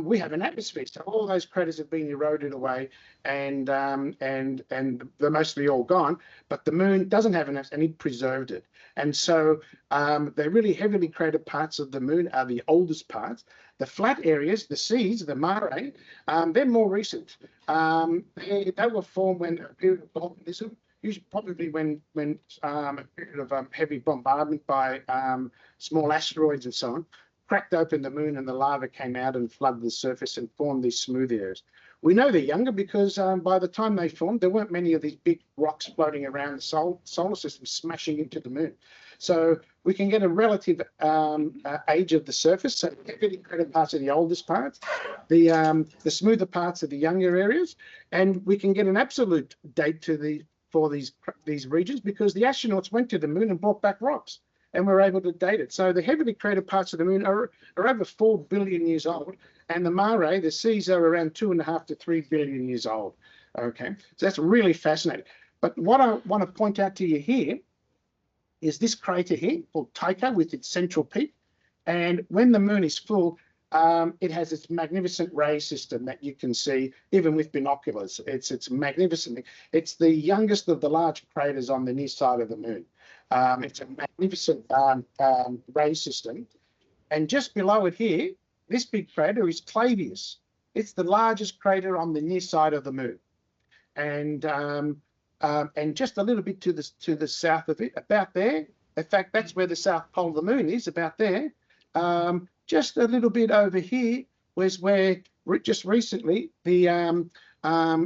we have an atmosphere, so all those craters have been eroded away, and they're mostly all gone. But the moon doesn't have an atmosphere, and it preserved it. And so the really heavily cratered parts of the moon are the oldest parts. The flat areas, the seas, the mare, they're more recent. They were formed when a period of volcanism, usually probably when a period of heavy bombardment by small asteroids and so on, cracked open the moon and the lava came out and flooded the surface and formed these smooth areas. We know they're younger because by the time they formed, there weren't many of these big rocks floating around the solar system smashing into the moon. So we can get a relative age of the surface. So the heavily cratered parts are the oldest parts, the smoother parts are the younger areas, and we can get an absolute date for these regions because the astronauts went to the moon and brought back rocks, and we're able to date it. So the heavily cratered parts of the moon are over 4 billion years old, And the mare, the seas are around 2.5 to 3 billion years old. Okay, so that's really fascinating. But what I want to point out to you here is this crater here called Tycho with its central peak. And when the moon is full, it has its magnificent ray system that you can see even with binoculars. It's magnificent. It's the youngest of the large craters on the near side of the moon. It's a magnificent ray system. And just below it here, this big crater is Clavius. It's the largest crater on the near side of the moon. And just a little bit to the south of it, about there. In fact, that's where the south pole of the moon is, about there. Just a little bit over here was where just recently the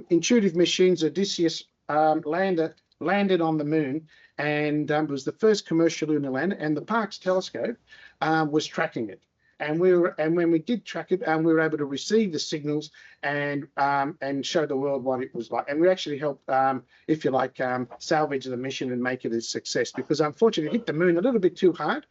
Intuitive Machines Odysseus lander landed on the moon, and it was the first commercial lunar lander, and the Parkes telescope was tracking it. And when we did track it, we were able to receive the signals and show the world what it was like. And we actually helped, if you like, salvage the mission and make it a success, because unfortunately it hit the moon a little bit too hard.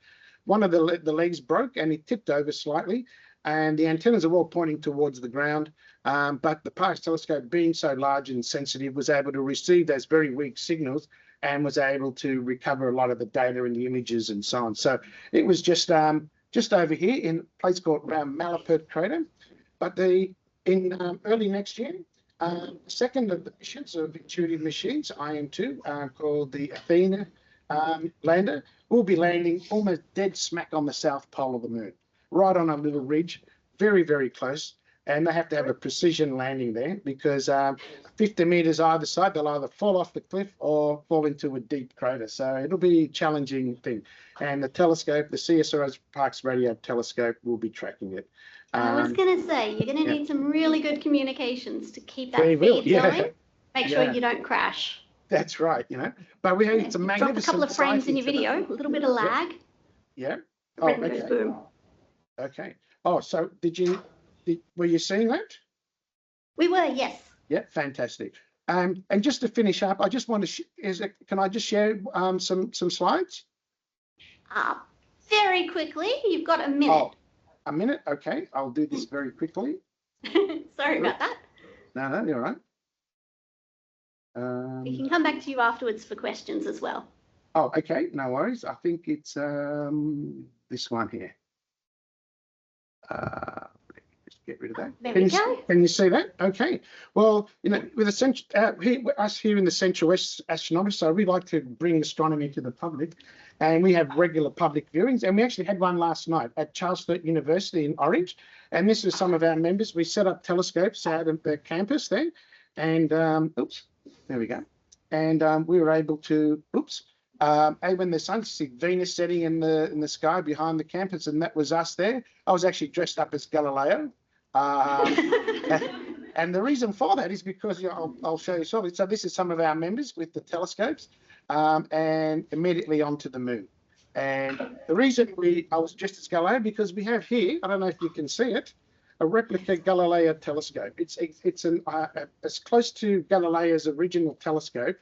One of the legs broke and it tipped over slightly, and the antennas are all pointing towards the ground. But the Parkes telescope, being so large and sensitive, was able to receive those very weak signals and was able to recover a lot of the data and the images and so on. So it was just over here in a place called Malapert Crater. But in early next year, the second of the missions of Intuitive Machines, IM2, called the Athena lander, will be landing almost dead smack on the south pole of the moon, right on a little ridge, very, very close. And they have to have a precision landing there because 50 meters either side, they'll either fall off the cliff or fall into a deep crater. So it'll be a challenging thing. And the telescope, the CSIRO Parkes Radio Telescope, will be tracking it.
I was going to say, you're going to need some really good communications to keep that
They
feed
will, yeah.
going. Make sure you don't crash.
That's right, But we have it's a magnificent.
Drop a couple of frames in your
sighting
video, a little bit of lag.
Yeah.
Everything goes boom.
Okay. Oh, so were you seeing that?
We were, yes.
Yeah, fantastic. And just to finish up, I just want to can I just share some slides?
Very quickly, you've got a minute.
Oh, a minute? Okay, I'll do this very quickly.
Sorry about that.
No, you're all right.
We can come back to you afterwards for questions as well.
Oh, okay, no worries. I think it's this one here. Just get rid of that.
There we go.
Can you see that? Okay. Well, with us here in the Central West Astronomical, so we like to bring astronomy to the public, and we have regular public viewings, and we actually had one last night at Charles Sturt University in Orange, and this was some of our members. We set up telescopes out at the campus there, and oops, there we go, and we were able to and when the sun see Venus setting in the sky behind the campus, and that was us there. I was actually dressed up as Galileo. And the reason for that is because I'll show you shortly. So this is some of our members with the telescopes, and immediately onto the moon. And the reason I was dressed as Galileo, because we have here, I don't know if you can see it, a replica Galileo telescope. It's as close to Galileo's original telescope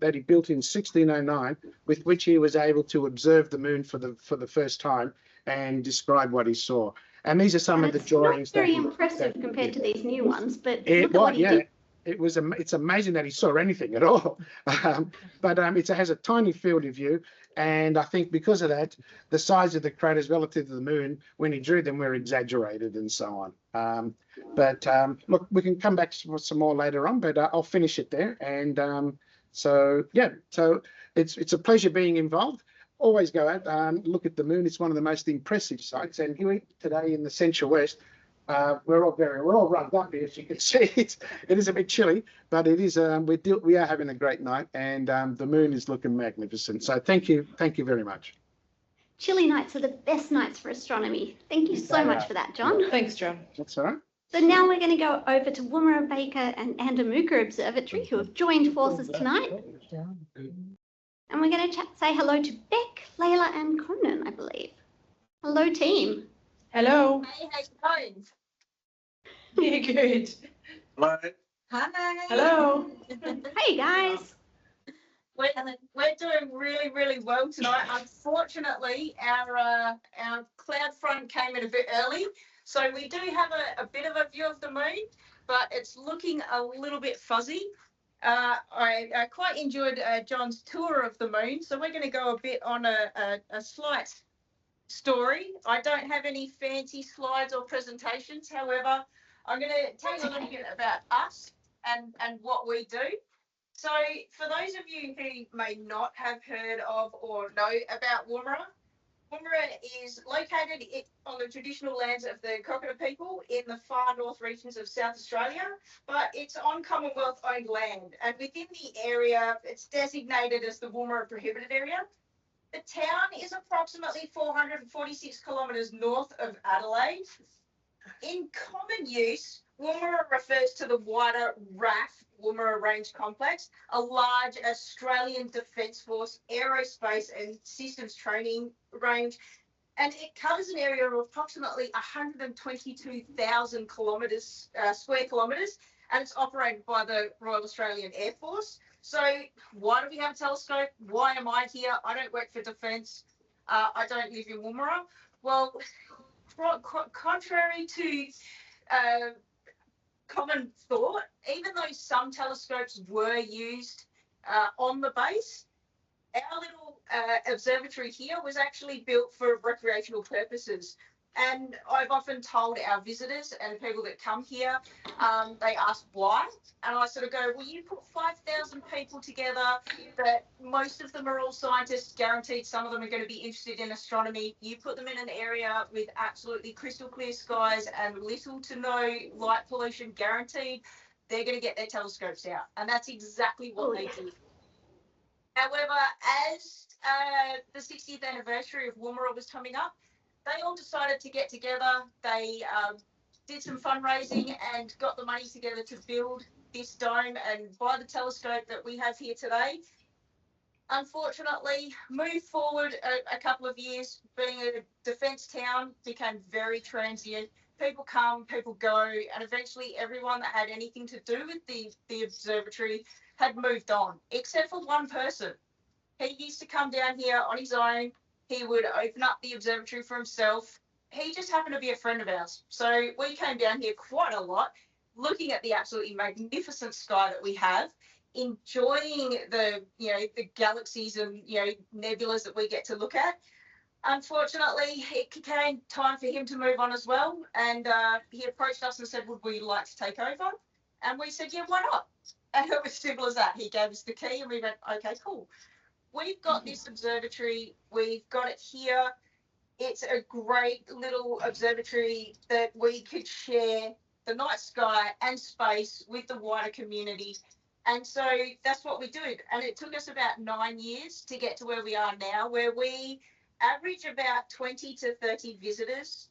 that he built in 1609, with which he was able to observe the moon for the first time and describe what he saw. And these are some of the drawings.
It's not very impressive compared to these new ones, but
look
at what he did.
It's amazing that he saw anything at all. But it has a tiny field of view, and I think because of that, the size of the craters relative to the moon, when he drew them, were exaggerated and so on. Look, we can come back for some more later on, but I'll finish it there. And so it's a pleasure being involved. Always go out and look at the moon. It's one of the most impressive sights. And here today in the Central West, we're all rugged up here, as you can see. It is a bit chilly, but it is. We are having a great night, and the moon is looking magnificent. So thank you very much.
Chilly nights are the best nights for astronomy. Thank you so much for that, John.
Thanks, John.
That's all right.
So now we're going to go over to Woomera Baker and Andamooka Observatory, who have joined forces tonight. And we're going to say hello to Beck, Layla and Conan, I believe. Hello, team.
Hello.
Hey, how's it going?
Yeah, good.
Hello.
Hi.
Hello.
Hey, guys.
We're doing really, really well tonight. Unfortunately, our cloud front came in a bit early, So we do have a bit of a view of the moon, but it's looking a little bit fuzzy. I quite enjoyed John's tour of the moon, so we're going to go a bit on a slight story. I don't have any fancy slides or presentations. However, I'm going to tell you a little bit about us and what we do. So for those of you who may not have heard of or know about Woomera, Woomera is located on the traditional lands of the Kokura people in the far north regions of South Australia, but it's on Commonwealth owned land, and within the area it's designated as the Woomera Prohibited Area. The town is approximately 446 kilometres north of Adelaide. In common use, Woomera refers to the wider RAF, Woomera Range Complex, a large Australian Defence Force aerospace and systems training range, and it covers an area of approximately 122,000 square kilometres, and it's operated by the Royal Australian Air Force. So why do we have a telescope? Why am I here? I don't work for Defence. I don't live in Woomera. Well, contrary to common thought, even though some telescopes were used on the base, our little observatory here was actually built for recreational purposes. And I've often told our visitors and people that come here, they ask why. And I sort of go, well, you put 5,000 people together, that most of them are all scientists, guaranteed some of them are going to be interested in astronomy. You put them in an area with absolutely crystal clear skies and little to no light pollution guaranteed, they're going to get their telescopes out. And that's exactly what they did. However, as the 60th anniversary of Woomera was coming up, they all decided to get together. They did some fundraising and got the money together to build this dome and buy the telescope that we have here today. Unfortunately, moved forward a couple of years, being a defence town, became very transient. People come, people go, and eventually everyone that had anything to do with the observatory had moved on, except for one person. He used to come down here on his own. He would open up the observatory for himself. He just happened to be a friend of ours. So we came down here quite a lot, looking at the absolutely magnificent sky that we have, enjoying the galaxies and nebulas that we get to look at. Unfortunately, it came time for him to move on as well, and he approached us and said, would we like to take over? And we said, yeah, why not? And it was simple as that. He gave us the key and we went, okay, cool. We've got this observatory, we've got it here. It's a great little observatory that we could share the night sky and space with the wider community. And so that's what we did. And it took us about 9 years to get to where we are now, where we average about 20 to 30 visitors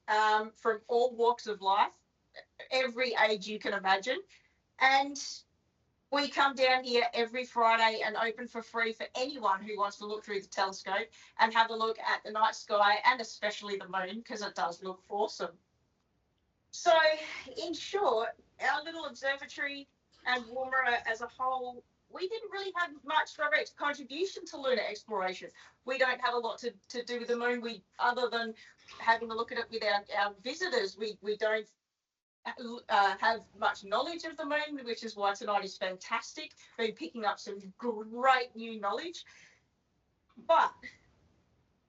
from all walks of life, every age you can imagine. And we come down here every Friday and open for free for anyone who wants to look through the telescope and have a look at the night sky and especially the moon, because it does look awesome. So in short, our little observatory and Woomera as a whole, we didn't really have much direct contribution to lunar exploration. We don't have a lot to do with the moon. Other than having a look at it with our visitors, we don't have much knowledge of the moon, which is why tonight is fantastic. Been picking up some great new knowledge. But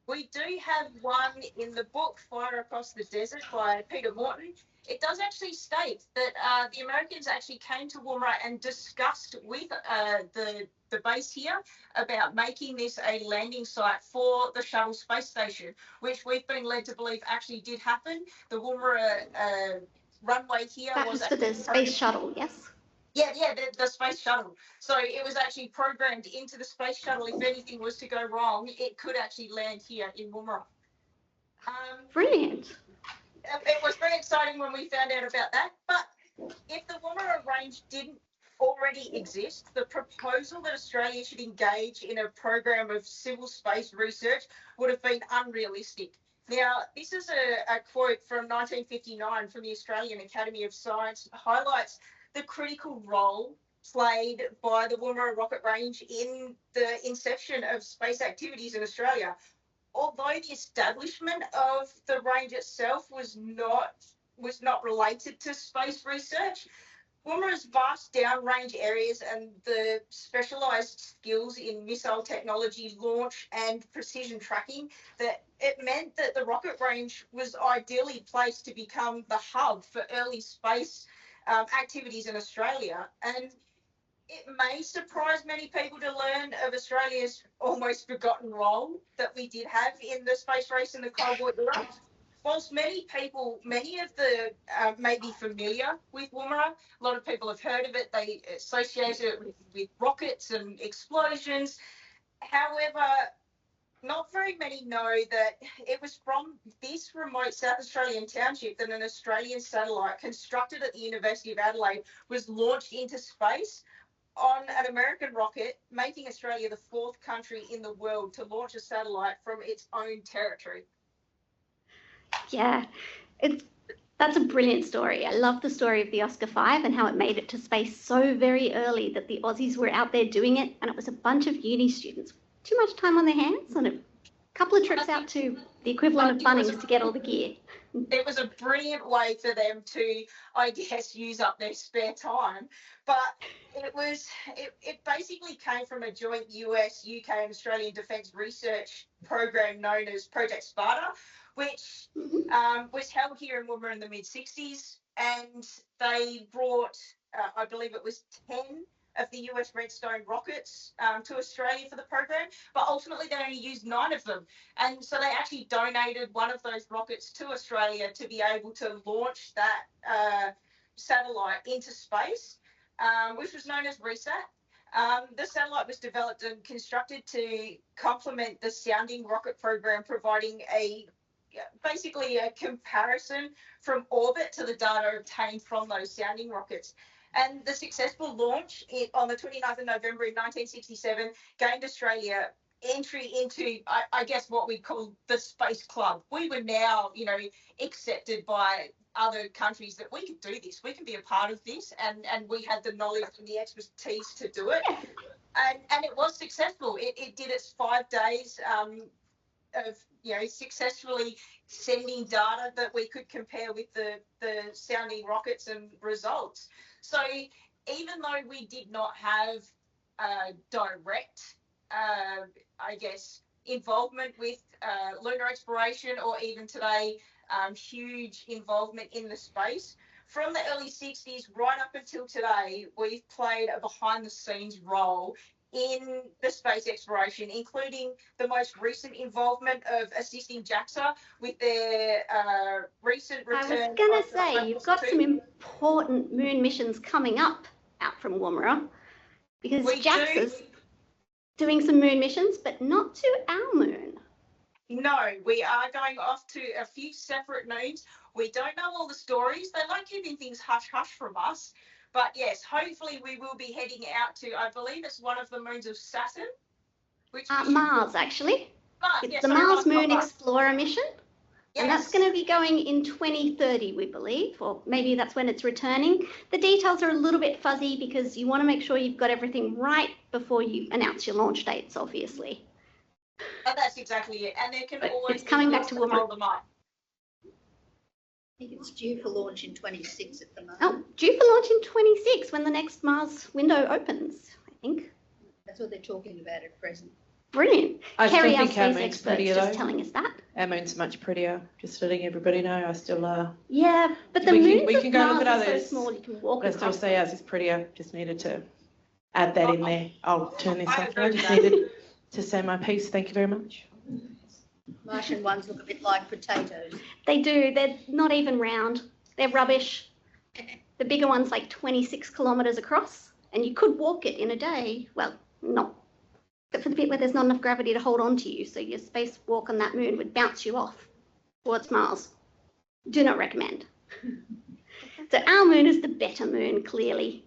we do have one in the book, Fire Across the Desert by Peter Morton. It does actually state that the Americans actually came to Woomera and discussed with the base here about making this a landing site for the shuttle space station, which we've been led to believe actually did happen. The Woomera runway here
That was for the space shuttle, yes?
Yeah, the space shuttle. So it was actually programmed into the space shuttle. If anything was to go wrong, it could actually land here in Woomera.
Brilliant.
It was very exciting when we found out about that. But if the Woomera Range didn't already exist, the proposal that Australia should engage in a program of civil space research would have been unrealistic. Now, this is a quote from 1959 from the Australian Academy of Science, highlights the critical role played by the Woomera Rocket Range in the inception of space activities in Australia. Although the establishment of the range itself was not was not related to space research. Woomera's vast downrange areas and the specialised skills in missile technology, launch and precision tracking, that it meant that the rocket range was ideally placed to become the hub for early space activities in Australia. And it may surprise many people to learn of Australia's almost forgotten role that we did have in the space race in the Cold War era. Whilst many of the may be familiar with Woomera, a lot of people have heard of it, they associate it with rockets and explosions. However, not very many know that it was from this remote South Australian township that an Australian satellite constructed at the University of Adelaide was launched into space on an American rocket, making Australia the 4th country in the world to launch a satellite from its own territory.
Yeah, that's a brilliant story. I love the story of the Oscar 5 and how it made it to space so very early that the Aussies were out there doing it, and it was a bunch of uni students. Too much time on their hands and a couple of trips out to the equivalent of Bunnings to get all the gear.
It was a brilliant way for them to, I guess, use up their spare time. But it basically came from a joint US, UK and Australian defence research program known as Project Sparta, which was held here in Woomera in the mid-60s. And they brought, I believe it was 10 of the US Redstone rockets to Australia for the program, but ultimately they only used 9 of them. And so they actually donated one of those rockets to Australia to be able to launch that satellite into space, which was known as RESAT. The satellite was developed and constructed to complement the sounding rocket program, providing basically a comparison from orbit to the data obtained from those sounding rockets. And the successful launch on the 29th of November in 1967 gained Australia entry into, I guess, what we call the Space Club. We were now, accepted by other countries that we could do this. We can be a part of this, and we had the knowledge and the expertise to do it. And it was successful. It did its 5 days of successfully sending data that we could compare with the sounding rockets and results. So even though we did not have direct, involvement with lunar exploration, or even today, huge involvement in the space, from the early 60s right up until today, we've played a behind-the-scenes role in the space exploration, including the most recent involvement of assisting JAXA with their recent return.
I was going to say, you've got some important moon missions coming up out from Woomera, because JAXA's doing some moon missions, but not to our moon.
No, we are going off to a few separate moons. We don't know all the stories. They like keeping things hush-hush from us. But yes, hopefully we will be heading out to, I believe it's one of the moons of Saturn. Which
Mars, actually. It's the
Mars
Moon Explorer mission.
Yes.
And that's going to be going in 2030, we believe, or maybe that's when it's returning. The details are a little bit fuzzy because you want to make sure you've got everything right before you announce your launch dates, obviously.
And that's exactly it. And there can always
it's coming back to Woomera.
I think it's due for launch in 26 at the moment.
Oh, due for launch in 26 when the next Mars window opens, I think.
That's what they're talking about at present.
Brilliant.
I
Kerry,
still
our
think our
space
moon's
expert,
prettier
just
though.
telling us that.
Our moon's much prettier. Just letting everybody know. I still
Yeah, but the
we
moons
can
of
go
Mars
look at
are so
others.
small you can walk
I still
across.
say ours is prettier. Just needed to add that in there. I'll turn this
I
off.
agree
I
with
just
that.
needed to say my piece. Thank you very much.
Martian ones look a bit like potatoes.
They do. They're not even round. They're rubbish. The bigger one's like 26 kilometres across, and you could walk it in a day. Well, not. But for the bit where there's not enough gravity to hold on to you, so your spacewalk on that moon would bounce you off towards Mars. Do not recommend. So our moon is the better moon, clearly.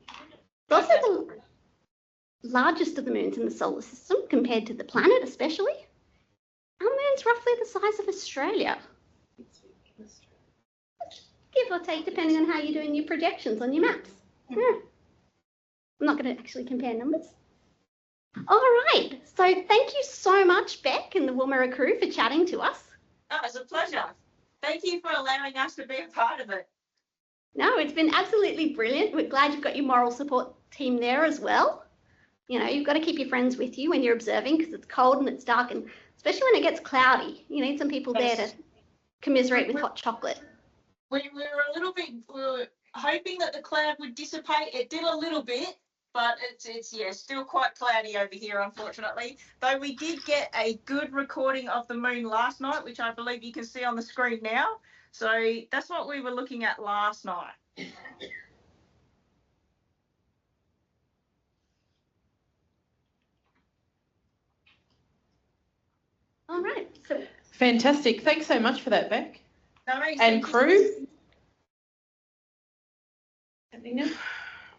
It's also the largest of the moons in the solar system compared to the planet, especially. Our moon's roughly the size of Australia. Give or take, depending on how you're doing your projections on your maps. Yeah. I'm not going to actually compare numbers. All right. So thank you so much, Beck and the Woomera crew, for chatting to us.
Oh, it's a pleasure. Thank you for allowing us to be a part of it.
No, it's been absolutely brilliant. We're glad you've got your moral support team there as well. You know, you've got to keep your friends with you when you're observing because it's cold and it's dark, and especially when it gets cloudy. You need some people there to commiserate with hot chocolate.
We were hoping that the cloud would dissipate. It did a little bit, but it's still quite cloudy over here, unfortunately. Though we did get a good recording of the moon last night, which I believe you can see on the screen now. So that's what we were looking at last night.
All right. So
Fantastic. Thanks so much for that, Beck.
No,
And crew.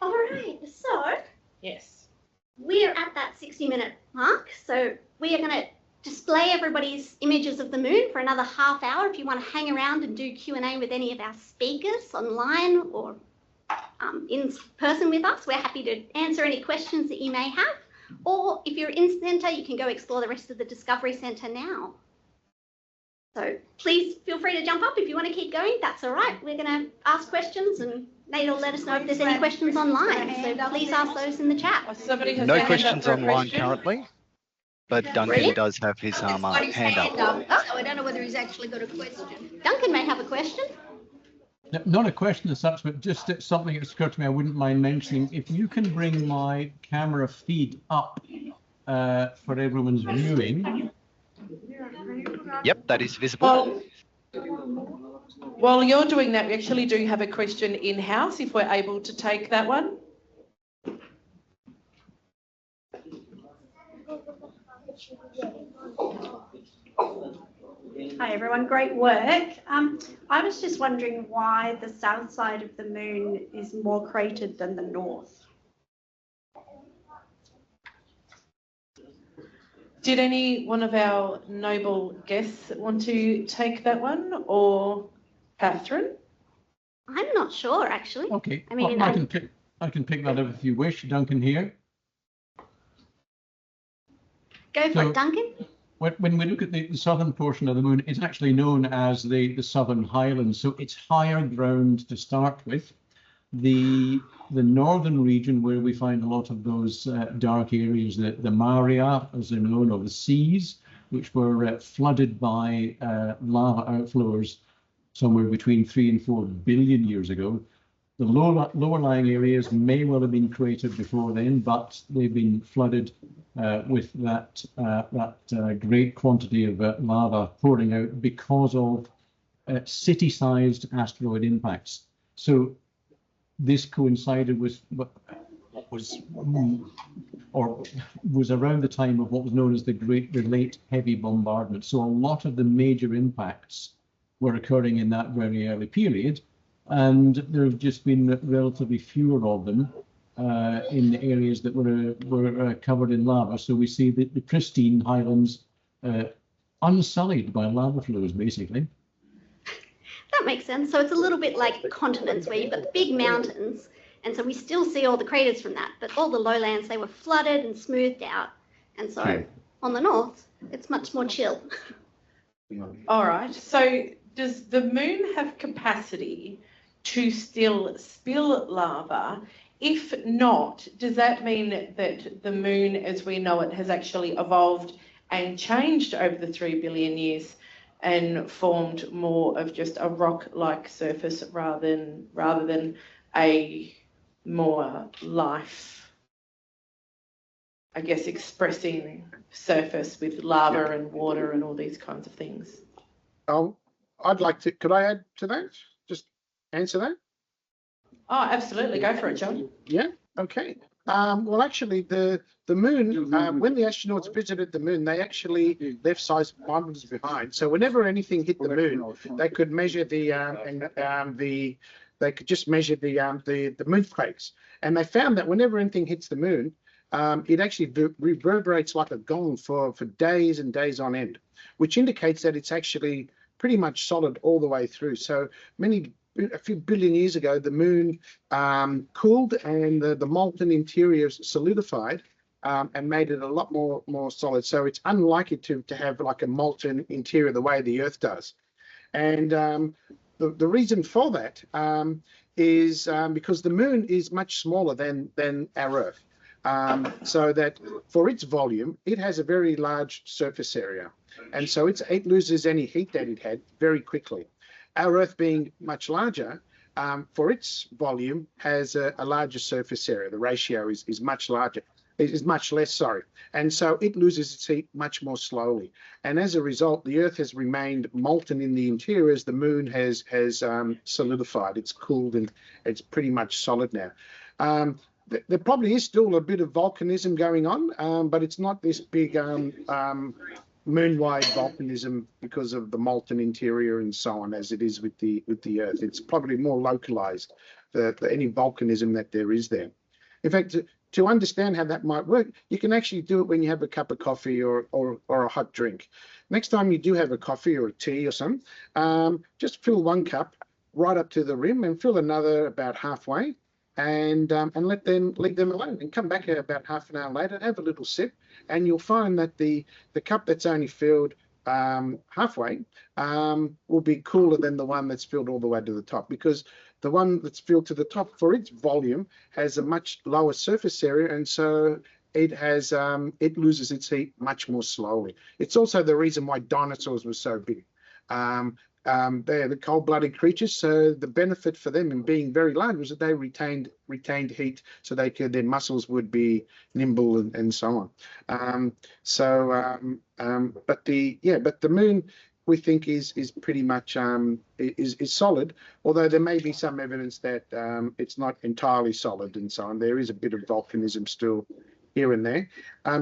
all right. So
Yes.
we're at that 60-minute mark. So we are going to display everybody's images of the moon for another half hour. If you want to hang around and do Q&A with any of our speakers online or in person with us, we're happy to answer any questions that you may have. Or if you're in centre, you can go explore the rest of the Discovery Centre now. So please feel free to jump up if you want to keep going. That's all right. We're going to ask questions and Nate will let us know if there's any questions online. So please ask those in the chat.
Somebody has
No
their hand up
questions
for a
online
question.
currently, but Duncan
Really?
does have his
He's got his
hand up.
So I don't know whether he's actually got a question.
Duncan may have a question.
Not a question as such, but just something that's occurred to me I wouldn't mind mentioning. If you can bring my camera feed up for everyone's viewing.
Yep, that is visible.
While you're doing that, we actually do have a question in-house, if we're able to take that one.
Hi everyone, great work. I was just wondering why the south side of the moon is more cratered than the north.
Did any one of our noble guests want to take that one, or Catherine?
I'm not sure, actually.
Okay,
I mean,
I can pick that up if you wish, Duncan here.
Go for it, Duncan.
When we look at the southern portion of the moon, it's actually known as the Southern Highlands. So it's higher ground to start with. The northern region where we find a lot of those dark areas, the Maria, as they're known, or the seas, which were flooded by lava outflows somewhere between 3 and 4 billion years ago. The lower lying areas may well have been cratered before then, but they've been flooded with that great quantity of lava pouring out because of city-sized asteroid impacts. So this coincided with what was around the time of what was known as the late heavy bombardment. So a lot of the major impacts were occurring in that very early period. And there have just been relatively fewer of them in the areas that were covered in lava. So we see the pristine highlands unsullied by lava flows, basically.
That makes sense. So it's a little bit like continents where you've got the big mountains, and so we still see all the craters from that, but all the lowlands, they were flooded and smoothed out. And so on the north, it's much more chill.
All right. So does the moon have capacity to still spill lava? If not, does that mean that the moon as we know it has actually evolved and changed over the 3 billion years and formed more of just a rock-like surface rather than a more life, I guess, expressing surface with lava and water and all these kinds of things?
I'd like to, could I add to that? Just answer that?
Oh, absolutely. Go for it, John.
Yeah, okay. Well, actually, the moon, when the astronauts visited the moon, they actually left seismometers behind. So whenever anything hit the moon, they could measure they could just measure the moonquakes. And they found that whenever anything hits the moon, it actually reverberates like a gong for days and days on end, which indicates that it's actually pretty much solid all the way through. So a few billion years ago, the moon cooled and the molten interior solidified and made it a lot more solid. So it's unlikely to have like a molten interior the way the Earth does. And the reason for that is because the moon is much smaller than our Earth. So that for its volume, it has a very large surface area. And so it loses any heat that it had very quickly. Our Earth being much larger, for its volume, has a larger surface area. The ratio is much larger. It is much less, sorry. And so it loses its heat much more slowly. And as a result, the Earth has remained molten in the interior as the moon has solidified. It's cooled and it's pretty much solid now. There probably is still a bit of volcanism going on, but it's not this big moon-wide volcanism because of the molten interior and so on as it is with the Earth. It's probably more localized, any volcanism that there is there. In fact, to understand how that might work, you can actually do it when you have a cup of coffee or a hot drink. Next time you do have a coffee or a tea or something, just fill one cup right up to the rim and fill another about halfway, and leave them alone, and come back about half an hour later, have a little sip, and you'll find that the cup that's only filled halfway will be cooler than the one that's filled all the way to the top, because the one that's filled to the top, for its volume, has a much lower surface area, and so it loses its heat much more slowly. It's also the reason why dinosaurs were so big. They're the cold-blooded creatures, so the benefit for them in being very large was that they retained heat, so their muscles would be nimble and so on. But the moon, we think, is pretty much is solid, although there may be some evidence that it's not entirely solid and so on. There is a bit of volcanism still here and there.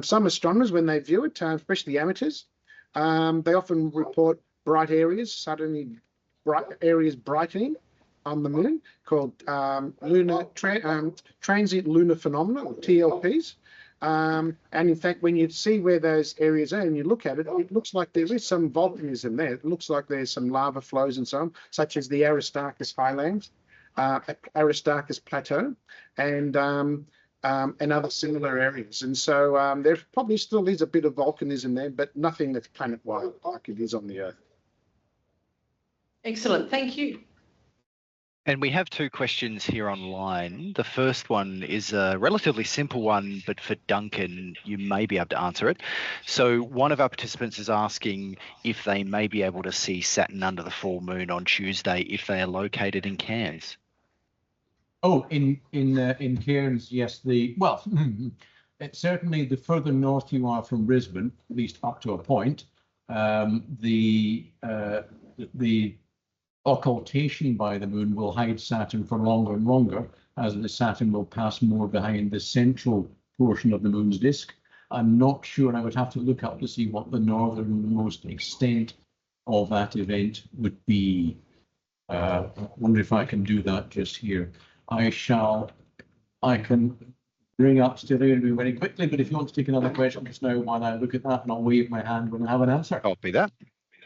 Some astronomers, when they view it, especially amateurs, they often report bright areas, suddenly bright areas brightening on the moon, called transient lunar phenomena, or TLPs. And in fact, when you see where those areas are and you look at it, it looks like there is some volcanism there. It looks like there's some lava flows and so on, such as the Aristarchus Highlands, Aristarchus Plateau, and other similar areas. And so there probably still is a bit of volcanism there, but nothing that's planet-wide like it is on the Earth.
Excellent, thank you.
And we have two questions here online. The first one is a relatively simple one, but for Duncan, you may be able to answer it. So one of our participants is asking if they may be able to see Saturn under the full moon on Tuesday if they are located in Cairns.
Oh, in Cairns, yes. Certainly the further north you are from Brisbane, at least up to a point, the occultation by the moon will hide Saturn for longer and longer, as the Saturn will pass more behind the central portion of the moon's disk. I'm not sure. I would have to look up to see what the northernmost extent of that event would be. I wonder if I can do that just here. I can bring up Stereo very quickly, but if you want to take another question just now while I look at that, and I'll wave my hand when I have an answer.
Copy that.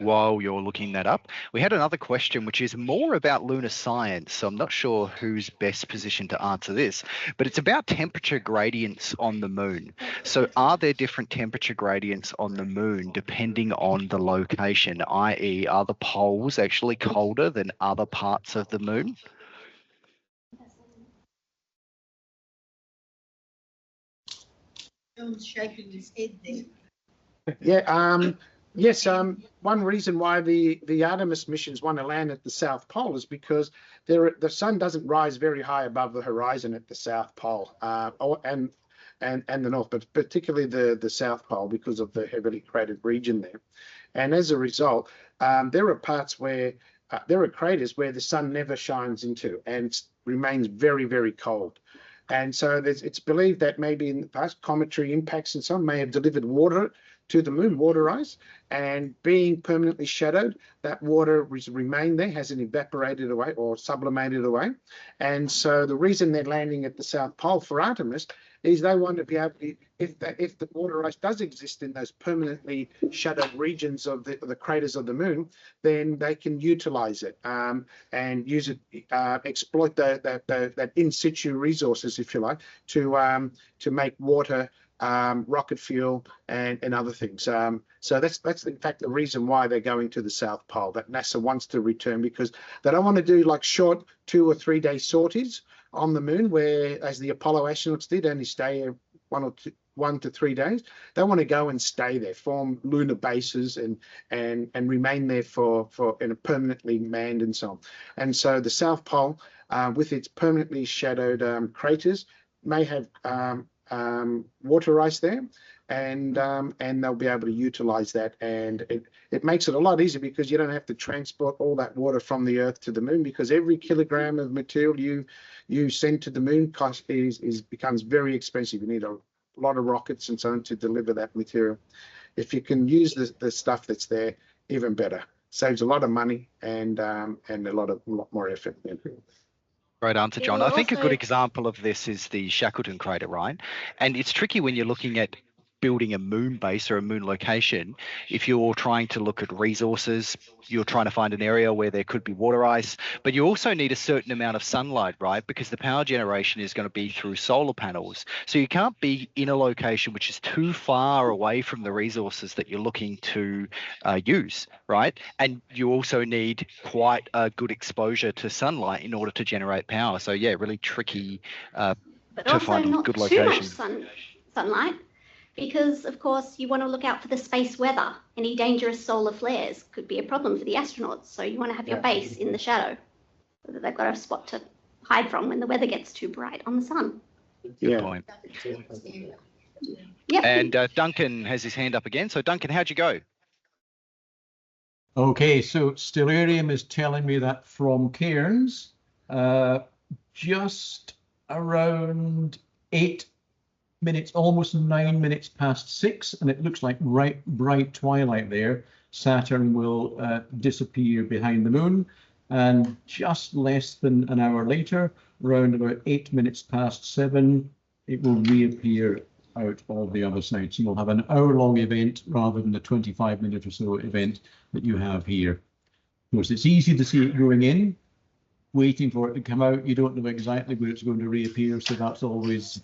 While you're looking that up, we had another question which is more about lunar science, so I'm not sure who's best positioned to answer this, but it's about temperature gradients on the moon. So are there different temperature gradients on the moon depending on the location, i.e. are the poles actually colder than other parts of the moon?
Phil's shaking his head there.
Yeah, yes, one reason why the Artemis missions want to land at the South Pole is because the sun doesn't rise very high above the horizon at the South Pole and the North, but particularly the South Pole because of the heavily cratered region there. And as a result, there are parts where there are craters where the sun never shines into and remains very, very cold. And so it's believed that maybe in the past cometary impacts and so on may have delivered water to the moon, water ice, and being permanently shadowed, that water remained there, hasn't evaporated away or sublimated away. And so the reason they're landing at the South Pole for Artemis is they want to be able to, if the water ice does exist in those permanently shadowed regions of the craters of the moon, then they can utilize it and use it, exploit that in situ resources, if you like, to make water rocket fuel, and other things. So that's in fact the reason why they're going to the South Pole, that NASA wants to return, because they don't want to do like short 2 or 3 day sorties on the moon, where as the Apollo astronauts did, only stay 1 to 3 days. They want to go and stay there, form lunar bases, and remain there for in a permanently manned and so on. And so the South Pole, with its permanently shadowed craters, may have water ice there, and they'll be able to utilize that, and it makes it a lot easier, because you don't have to transport all that water from the Earth to the moon, because every kilogram of material you send to the moon becomes very expensive. You need a lot of rockets and so on to deliver that material. If you can use the stuff that's there, even better. Saves a lot of money and a lot more effort.
Great answer, John. I think a good example of this is the Shackleton crater, right? And it's tricky when you're looking at building a moon base or a moon location. If you're trying to look at resources, you're trying to find an area where there could be water ice, but you also need a certain amount of sunlight, right? Because the power generation is going to be through solar panels. So you can't be in a location which is too far away from the resources that you're looking to use, right? And you also need quite a good exposure to sunlight in order to generate power. So yeah, really tricky to find a good location.
Too much sunlight. Because, of course, you want to look out for the space weather. Any dangerous solar flares could be a problem for the astronauts. So you want to have your base in the shadow, so that they've got a spot to hide from when the weather gets too bright on the sun.
Good point.
Yep.
And Duncan has his hand up again. So, Duncan, how'd you go?
Okay, so Stellarium is telling me that from Cairns, just around 8 minutes, almost 9 minutes past 6, and it looks like bright twilight there. Saturn will disappear behind the moon, and just less than an hour later, around about 8 minutes past 7, it will reappear out of the other side. So you'll have an hour-long event rather than the 25-minute or so event that you have here. Of course, it's easy to see it going in, waiting for it to come out. You don't know exactly where it's going to reappear, so that's always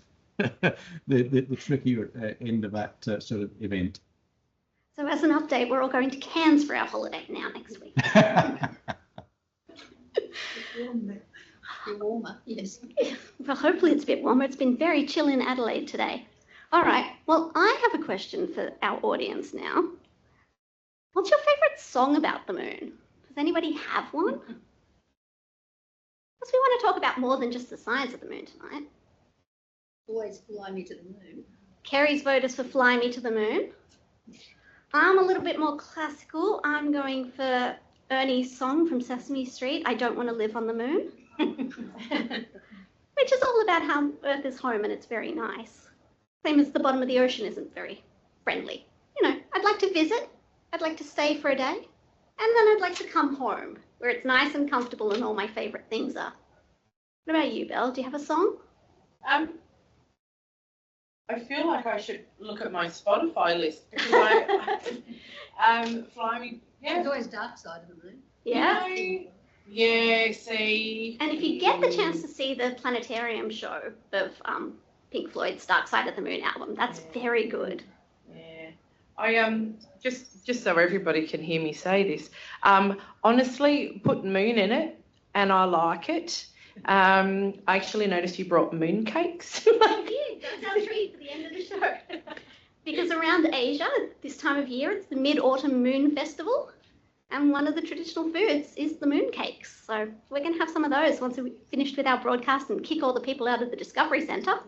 the trickier end of that sort of event.
So as an update, we're all going to Cairns for our holiday now next week.
Warmer, yes.
Well, hopefully it's a bit warmer. It's been very chill in Adelaide today. All right. Well, I have a question for our audience now. What's your favourite song about the moon? Does anybody have one? Because we want to talk about more than just the science of the moon tonight.
Always Fly Me to the Moon.
Kerry's vote is for Fly Me to the Moon. I'm a little bit more classical. I'm going for Ernie's song from Sesame Street, I Don't Want to Live on the Moon, which is all about how Earth is home and it's very nice. Same as the bottom of the ocean isn't very friendly. You know, I'd like to visit, I'd like to stay for a day, and then I'd like to come home where it's nice and comfortable and all my favourite things are. What about you, Belle? Do you have a song?
I feel like I should look at my Spotify list, because Fly Me. Yeah.
There's always Dark Side of the Moon.
Yeah.
Yeah, see.
And if you get the chance to see the planetarium show of Pink Floyd's Dark Side of the Moon album, that's very good.
Yeah. I just so everybody can hear me say this. Honestly, put moon in it, and I like it. I actually noticed you brought moon cakes.
That's our treat for the end of the show. Because around Asia, this time of year, it's the Mid-Autumn Moon Festival, and one of the traditional foods is the moon cakes. So we're going to have some of those once we're finished with our broadcast and kick all the people out of the Discovery Centre.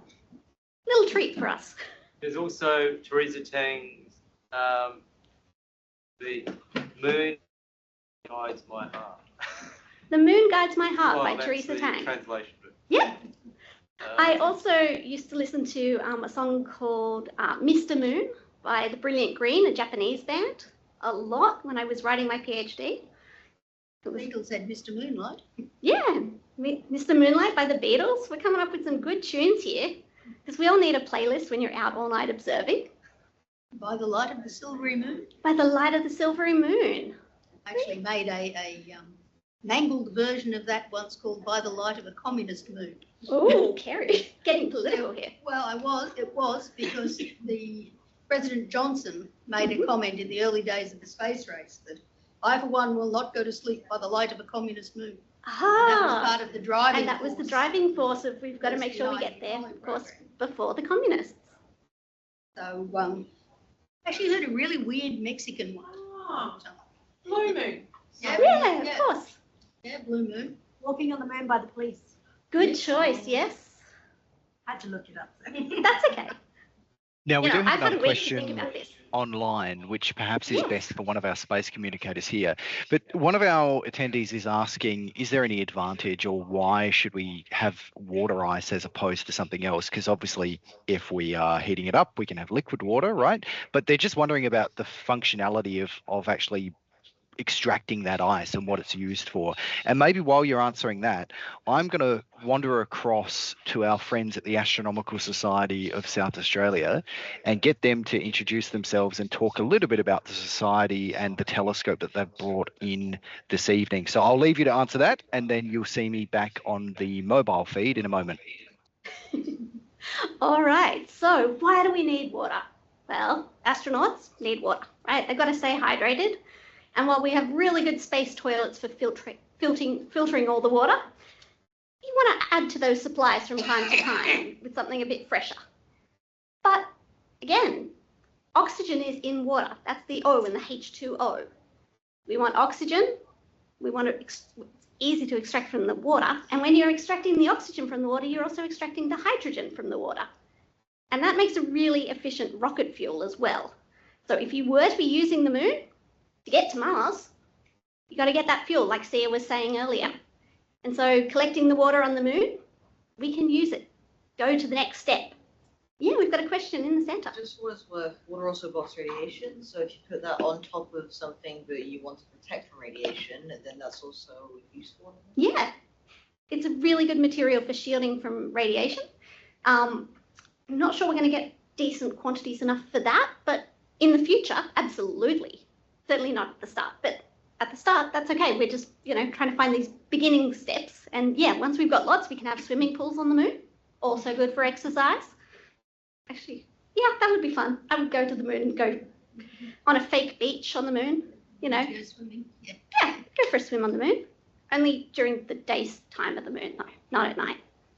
Little treat for us.
There's also Teresa Tang's The Moon Guides My Heart.
The Moon Guides My Heart by
That's
Teresa
the
Tang.
translation.
Yeah. I also used to listen to a song called Mr. Moon by The Brilliant Green, a Japanese band, a lot when I was writing my PhD.
The Beatles had Mr. Moonlight.
Yeah, Mr. Moonlight by the Beatles. We're coming up with some good tunes here, because we all need a playlist when you're out all night observing.
By the Light of the Silvery Moon.
By the Light of the Silvery Moon.
Actually made a mangled version of that once called By the Light of a Communist Moon.
Oh, Kerry, getting political here.
Well, it was because the President Johnson made a comment in the early days of the space race that I, for one, will not go to sleep by the light of a communist moon. That was part of the driving
And that was the
force.
driving force of we've got to make sure we get there, of course, before the communists.
So, actually heard a really weird Mexican one.
Oh, Blue Moon.
Yeah, of course.
Yeah, Blue Moon.
Walking on the moon by the police.
Good choice, yes.
Had to look it up.
That's okay.
Now, we
You
do
know,
have
I've had
another
a week to think
question
about this.
online, which perhaps is
Yes.
best for one of our space communicators here. But one of our attendees is asking, is there any advantage or why should we have water ice as opposed to something else? Because obviously, if we are heating it up, we can have liquid water, right? But they're just wondering about the functionality of actually extracting that ice and what it's used for. And maybe while you're answering that, I'm going to wander across to our friends at the Astronomical Society of South Australia and get them to introduce themselves and talk a little bit about the society and the telescope that they've brought in this evening. So I'll leave you to answer that, and then you'll see me back on the mobile feed in a moment.
All right, so why do we need water? Well, astronauts need water, right? They've got to stay hydrated. And while we have really good space toilets for filtering all the water, you want to add to those supplies from time to time with something a bit fresher. But again, oxygen is in water. That's the O in the H2O. We want oxygen. We want it's easy to extract from the water. And when you're extracting the oxygen from the water, you're also extracting the hydrogen from the water. And that makes a really efficient rocket fuel as well. So if you were to be using the moon to get to Mars, you got to get that fuel, like Sia was saying earlier. And so collecting the water on the moon, we can use it. Go to the next step. Yeah, we've got a question in the centre.
Just for what it's worth, water also blocks radiation. So if you put that on top of something that you want to protect from radiation, then that's also useful.
Yeah, it's a really good material for shielding from radiation. I'm not sure we're going to get decent quantities enough for that, but in the future, absolutely. Certainly not at the start, but at the start, that's okay. We're just, trying to find these beginning steps. And yeah, once we've got lots, we can have swimming pools on the moon. Also good for exercise. Actually, yeah, that would be fun. I would go to the moon and go on a fake beach on the moon,
Go swimming. Yeah.
Yeah, go for a swim on the moon. Only during the day's time of the moon, though, not at night.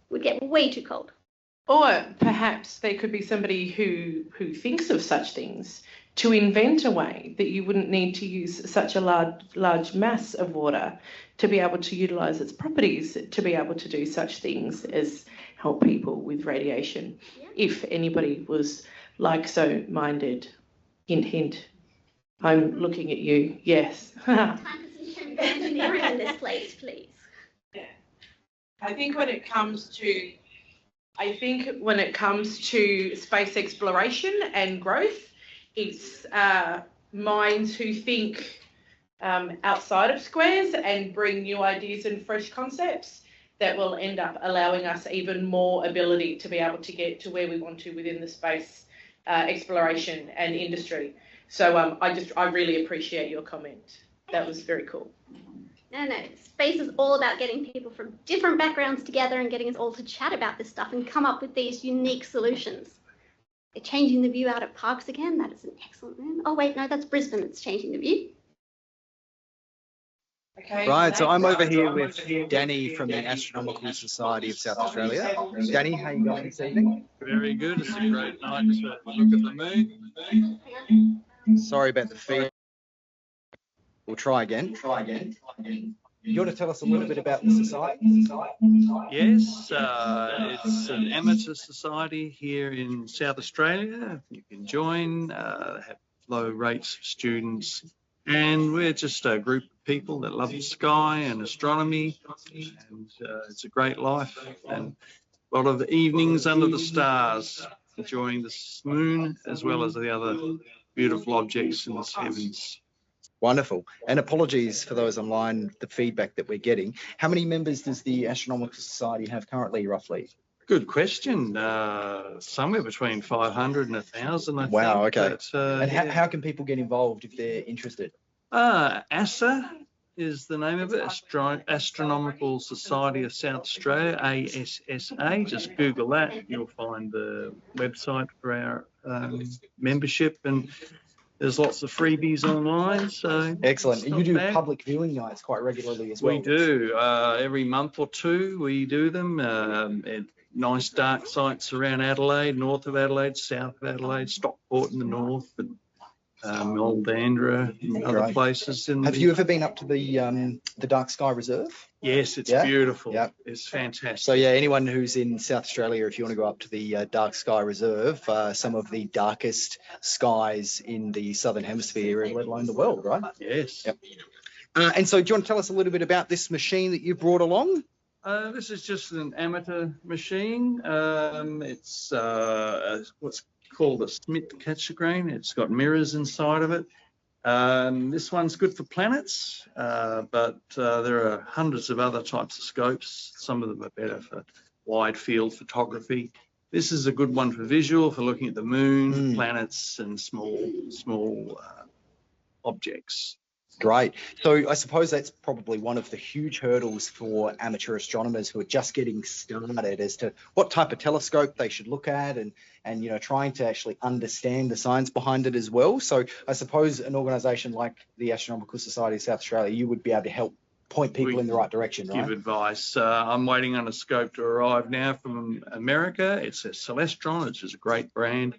We'd get way too cold.
Or perhaps there could be somebody who thinks of such things to invent a way that you wouldn't need to use such a large mass of water to be able to utilise its properties to be able to do such things as help people with radiation. Yeah. If anybody was so minded, hint, hint. I'm looking at you, yes.
Time for some chemical engineering in this place, please.
Yeah. I think when it comes to space exploration and growth, it's minds who think outside of squares and bring new ideas and fresh concepts that will end up allowing us even more ability to be able to get to where we want to within the space exploration and industry. So I really appreciate your comment. That was very cool.
No, space is all about getting people from different backgrounds together and getting us all to chat about this stuff and come up with these unique solutions. They're changing the view out at Parkes again. That is an excellent move. Oh, wait, no, that's Brisbane that's changing the view.
Okay.
Right, so I'm over here with Danny from the Astronomical Society of South Australia. Danny, how are you going this evening?
Very good. It's a great night to look at the moon.
Sorry about the feed. We'll try again. You want to tell us a little bit about the society?
Yes, it's an amateur society here in South Australia. You can join, have low rates of students, and we're just a group of people that love the sky and astronomy, and it's a great life, and a lot of evenings under the stars, enjoying the moon as well as the other beautiful objects in the heavens.
Wonderful. And apologies for those online, the feedback that we're getting. How many members does the Astronomical Society have currently, roughly?
Good question. Somewhere between 500 and 1,000, I think.
Wow, okay.
But,
and how can people get involved if they're interested?
ASA is the name of it, Astronomical Society of South Australia, ASSA. Just Google that. You'll find the website for our membership, and there's lots of freebies online. So
excellent.
it's
You do
not bad.
public viewing nights quite regularly as well.
We do. Every month or two we do them at nice dark sites around Adelaide, north of Adelaide, south of Adelaide, Stockport in the north, and Aldandra and other
Great.
places.
Have you ever been up to the Dark Sky Reserve?
Yes, it's
Yeah?
beautiful.
Yeah.
It's fantastic.
So yeah, anyone who's in South Australia, if you want to go up to the Dark Sky Reserve, some of the darkest skies in the Southern Hemisphere, let alone the world, right?
Yes.
Yep. And so do you want to tell us a little bit about this machine that you brought along?
This is just an amateur machine. It's what's called a Schmidt catcher grain. It's got mirrors inside of it. This one's good for planets, but there are hundreds of other types of scopes. Some of them are better for wide field photography. This is a good one for visual, for looking at the moon, planets, and small objects.
Great. So I suppose that's probably one of the huge hurdles for amateur astronomers who are just getting started as to what type of telescope they should look at, and you know, trying to actually understand the science behind it as well. So I suppose an organisation like the Astronomical Society of South Australia, you would be able to help point people in the right direction, right?
Give advice. I'm waiting on a scope to arrive now from America. It's a Celestron, which is a great brand.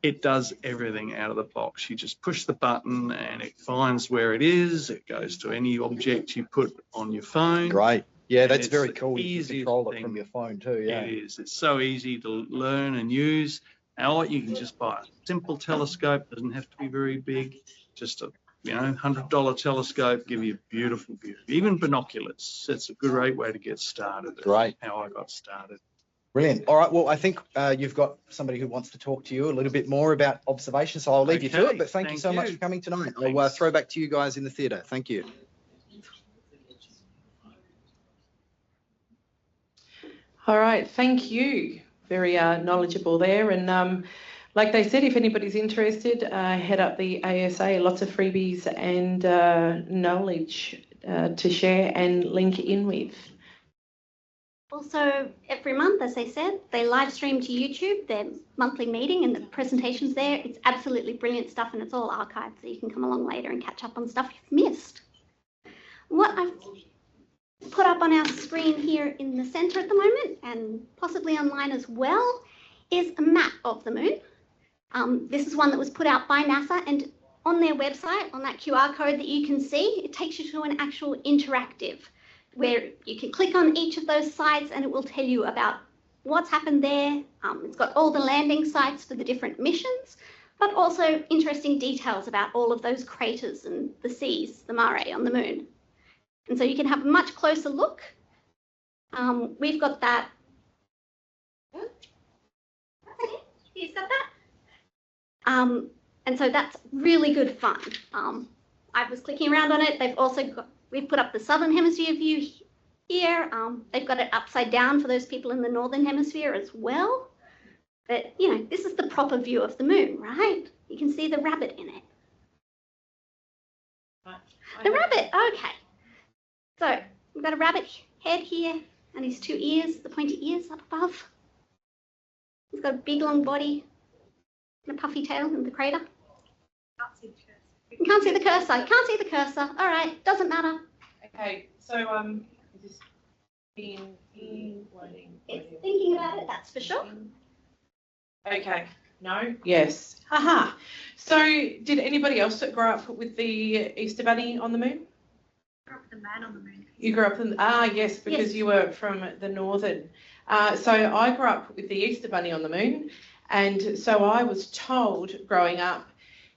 It does everything out of the box. You just push the button and it finds where it is. It goes to any object you put on your phone.
Great. Yeah, that's
It's
very
the
cool. You can
easiest
control it
thing.
from your phone too, yeah.
It is. It's so easy to learn and use. Now you can just buy a simple telescope. Doesn't have to be very big. Just a $100 telescope, give you a beautiful view. Even binoculars. It's a great way to get started.
Great.
How I got started.
Brilliant. All right. Well, I think you've got somebody who wants to talk to you a little bit more about observation, so I'll leave you to
Okay,
it. But thank you
thank
so much
you.
for coming tonight. I'll
Thanks.
throw back to you guys in the theatre. Thank you.
All right, thank you. Very knowledgeable there. And like they said, if anybody's interested, head up the ASA. Lots of freebies and knowledge to share and link in with.
Also, every month, as they said, they live stream to YouTube their monthly meeting and the presentations there. It's absolutely brilliant stuff, and it's all archived, so you can come along later and catch up on stuff you've missed. What I've put up on our screen here in the centre at the moment, and possibly online as well, is a map of the moon. This is one that was put out by NASA, and on their website, on that QR code that you can see, it takes you to an actual interactive where you can click on each of those sites and it will tell you about what's happened there. It's got all the landing sites for the different missions, but also interesting details about all of those craters and the seas, the mare on the moon. And so you can have a much closer look. We've got that. That's okay. You've got that. And so that's really good fun. I was clicking around on it. They've also got, we've put up the Southern Hemisphere view here. They've got it upside down for those people in the Northern Hemisphere as well. But, you know, this is the proper view of the moon, right? You can see the rabbit in it. The rabbit, okay. So we've got a rabbit head here and his two ears, the pointy ears up above. He's got a big long body and a puffy tail in the crater. You can't see the cursor. You can't see the cursor. All right, doesn't matter.
Okay, so is this waiting?
It's thinking about it, that's for sure.
Okay, no?
Yes.
Haha. So did anybody else grow up with the Easter Bunny on the moon?
The man on the moon.
You grew up in, yes, because
Yes.
you were from the northern. So I grew up with the Easter Bunny on the moon. And so I was told growing up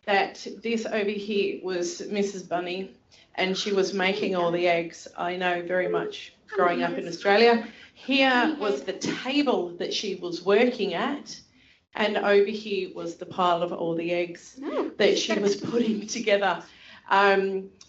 that this over here was Mrs. Bunny and she was making all the eggs. I know very much growing up in Australia. Here was the table that she was working at, and over here was the pile of all the eggs that she was putting together.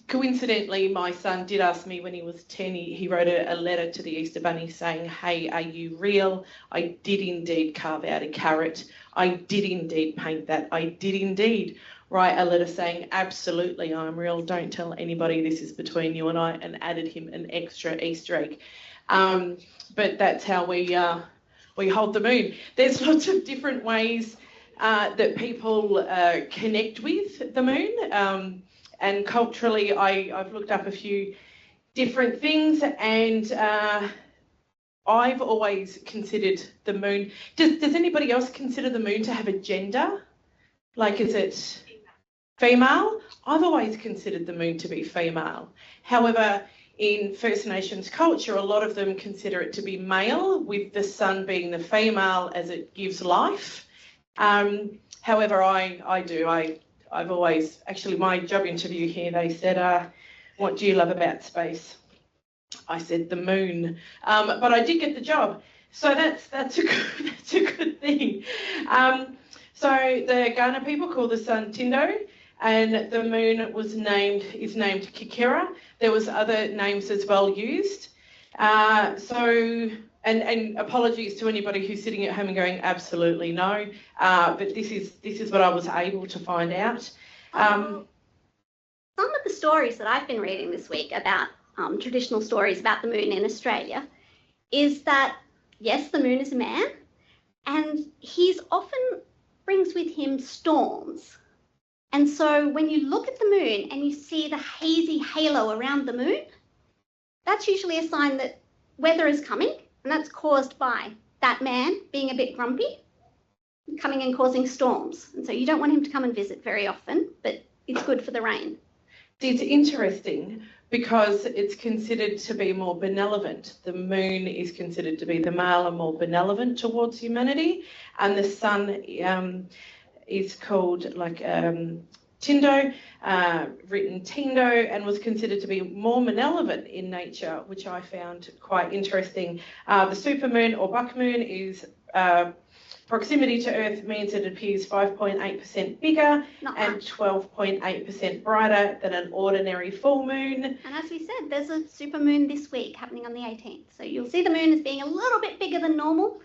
Coincidentally, my son did ask me when he was 10, he wrote a letter to the Easter Bunny saying, hey, are you real? I did indeed carve out a carrot. I did indeed paint that. I did indeed
write a letter saying, absolutely, I'm real, don't tell anybody, this is between you and I, and added him an extra Easter egg. But that's how we hold the moon. There's lots of different ways that people connect with the moon. And culturally, I've looked up a few different things, and I've always considered the moon. Does anybody else consider the moon to have a gender? Like, is it female? I've always considered the moon to be female. However, in First Nations culture, a lot of them consider it to be male, with the sun being the female as it gives life. However, I've always, actually my job interview here, they said, what do you love about space? I said the moon, but I did get the job. So that's a good thing. So the Kaurna people call the sun Tindo, and the moon is named Kikera. There was other names as well used. And apologies to anybody who's sitting at home and going, absolutely no. But this is what I was able to find out.
Some of the stories that I've been reading this week about traditional stories about the moon in Australia is that, yes, the moon is a man, and he's often brings with him storms. And so when you look at the moon and you see the hazy halo around the moon, that's usually a sign that weather is coming, and that's caused by that man being a bit grumpy, coming and causing storms. And so you don't want him to come and visit very often, but it's good for the rain.
It's interesting because it's considered to be more benevolent. The moon is considered to be the male and more benevolent towards humanity, and the sun is called like Tindo, written Tindo, and was considered to be more malevolent in nature, which I found quite interesting. The supermoon or buck moon is proximity to Earth means it appears 5.8% bigger and 12.8% brighter than an ordinary full moon.
And as we said, there's a supermoon this week happening on the 18th. So you'll see the moon as being a little bit bigger than normal.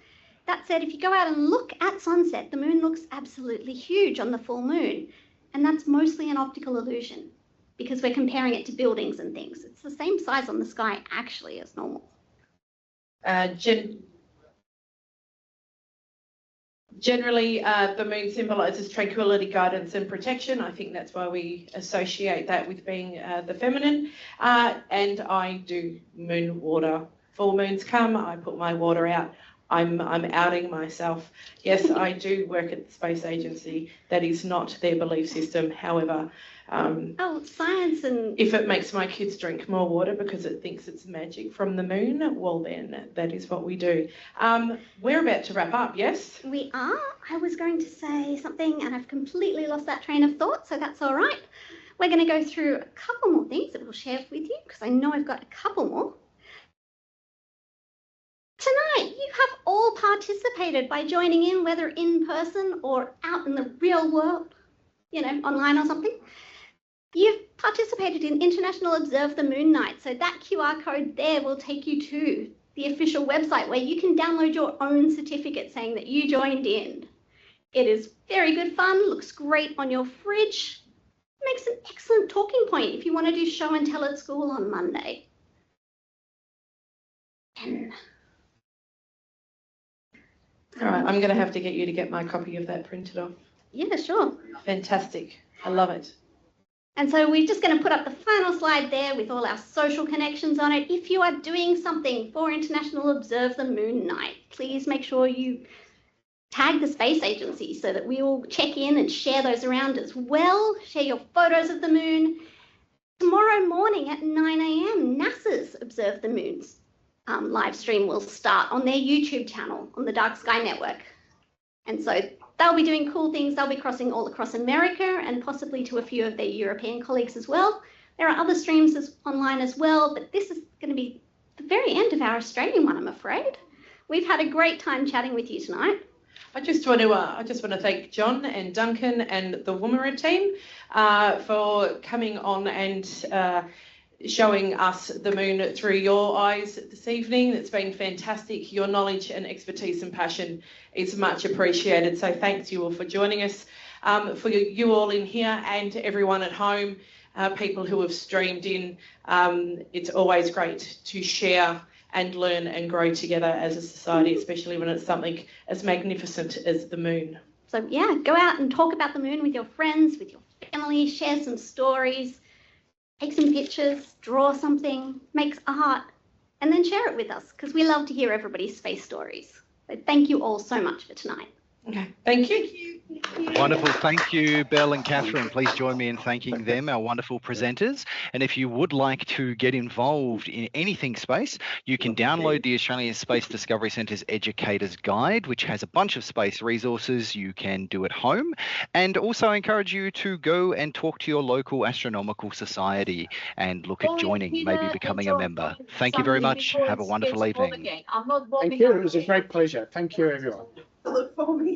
That said, if you go out and look at sunset, the moon looks absolutely huge on the full moon. And that's mostly an optical illusion because we're comparing it to buildings and things. It's the same size on the sky actually as normal.
Generally, the moon symbolises tranquility, guidance and protection. I think that's why we associate that with being the feminine. And I do moon water. Full moons come, I put my water out. I'm outing myself. Yes, I do work at the Space Agency. That is not their belief system. However,
science and...
if it makes my kids drink more water because it thinks it's magic from the moon, well then, that is what we do. We're about to wrap up, yes?
We are. I was going to say something and I've completely lost that train of thought, so that's all right. We're going to go through a couple more things that we'll share with you because I know I've got a couple more. Tonight, you have all participated by joining in, whether in person or out in the real world, online or something. You've participated in International Observe the Moon Night, so that QR code there will take you to the official website where you can download your own certificate saying that you joined in. It is very good fun, looks great on your fridge, makes an excellent talking point if you want to do show and tell at school on Monday.
All right, I'm going to have to get you to get my copy of that printed off.
Yeah, sure.
Fantastic. I love it.
And so we're just going to put up the final slide there with all our social connections on it. If you are doing something for International Observe the Moon Night, please make sure you tag the Space Agency so that we all check in and share those around as well. Share your photos of the moon. Tomorrow morning at 9 a.m, NASA's Observe the Moon's live stream will start on their YouTube channel on the Dark Sky Network. And so they'll be doing cool things. They'll be crossing all across America and possibly to a few of their European colleagues as well. There are other streams online as well, but this is going to be the very end of our Australian one, I'm afraid. We've had a great time chatting with you tonight.
I just want to thank John and Duncan and the Woomera team for coming on and showing us the moon through your eyes this evening. It's been fantastic. Your knowledge and expertise and passion is much appreciated. So thanks you all for joining us. for you all in here and everyone at home, people who have streamed in. It's always great to share and learn and grow together as a society, especially when it's something as magnificent as the moon.
So yeah, go out and talk about the moon with your friends, with your family, share some stories, take some pictures, draw something, make art, and then share it with us, because we love to hear everybody's space stories. So thank you all so much for tonight.
Okay, thank you.
Wonderful. Thank you, Belle and Catherine. Please join me in thanking them, our wonderful presenters. And if you would like to get involved in anything space, you can download the Australian Space Discovery Centre's Educator's Guide, which has a bunch of space resources you can do at home. And also encourage you to go and talk to your local astronomical society and look at joining, maybe becoming a member. Thank you very much. Have a wonderful evening.
Thank you. It was a great pleasure. Thank you, everyone.
Look for me.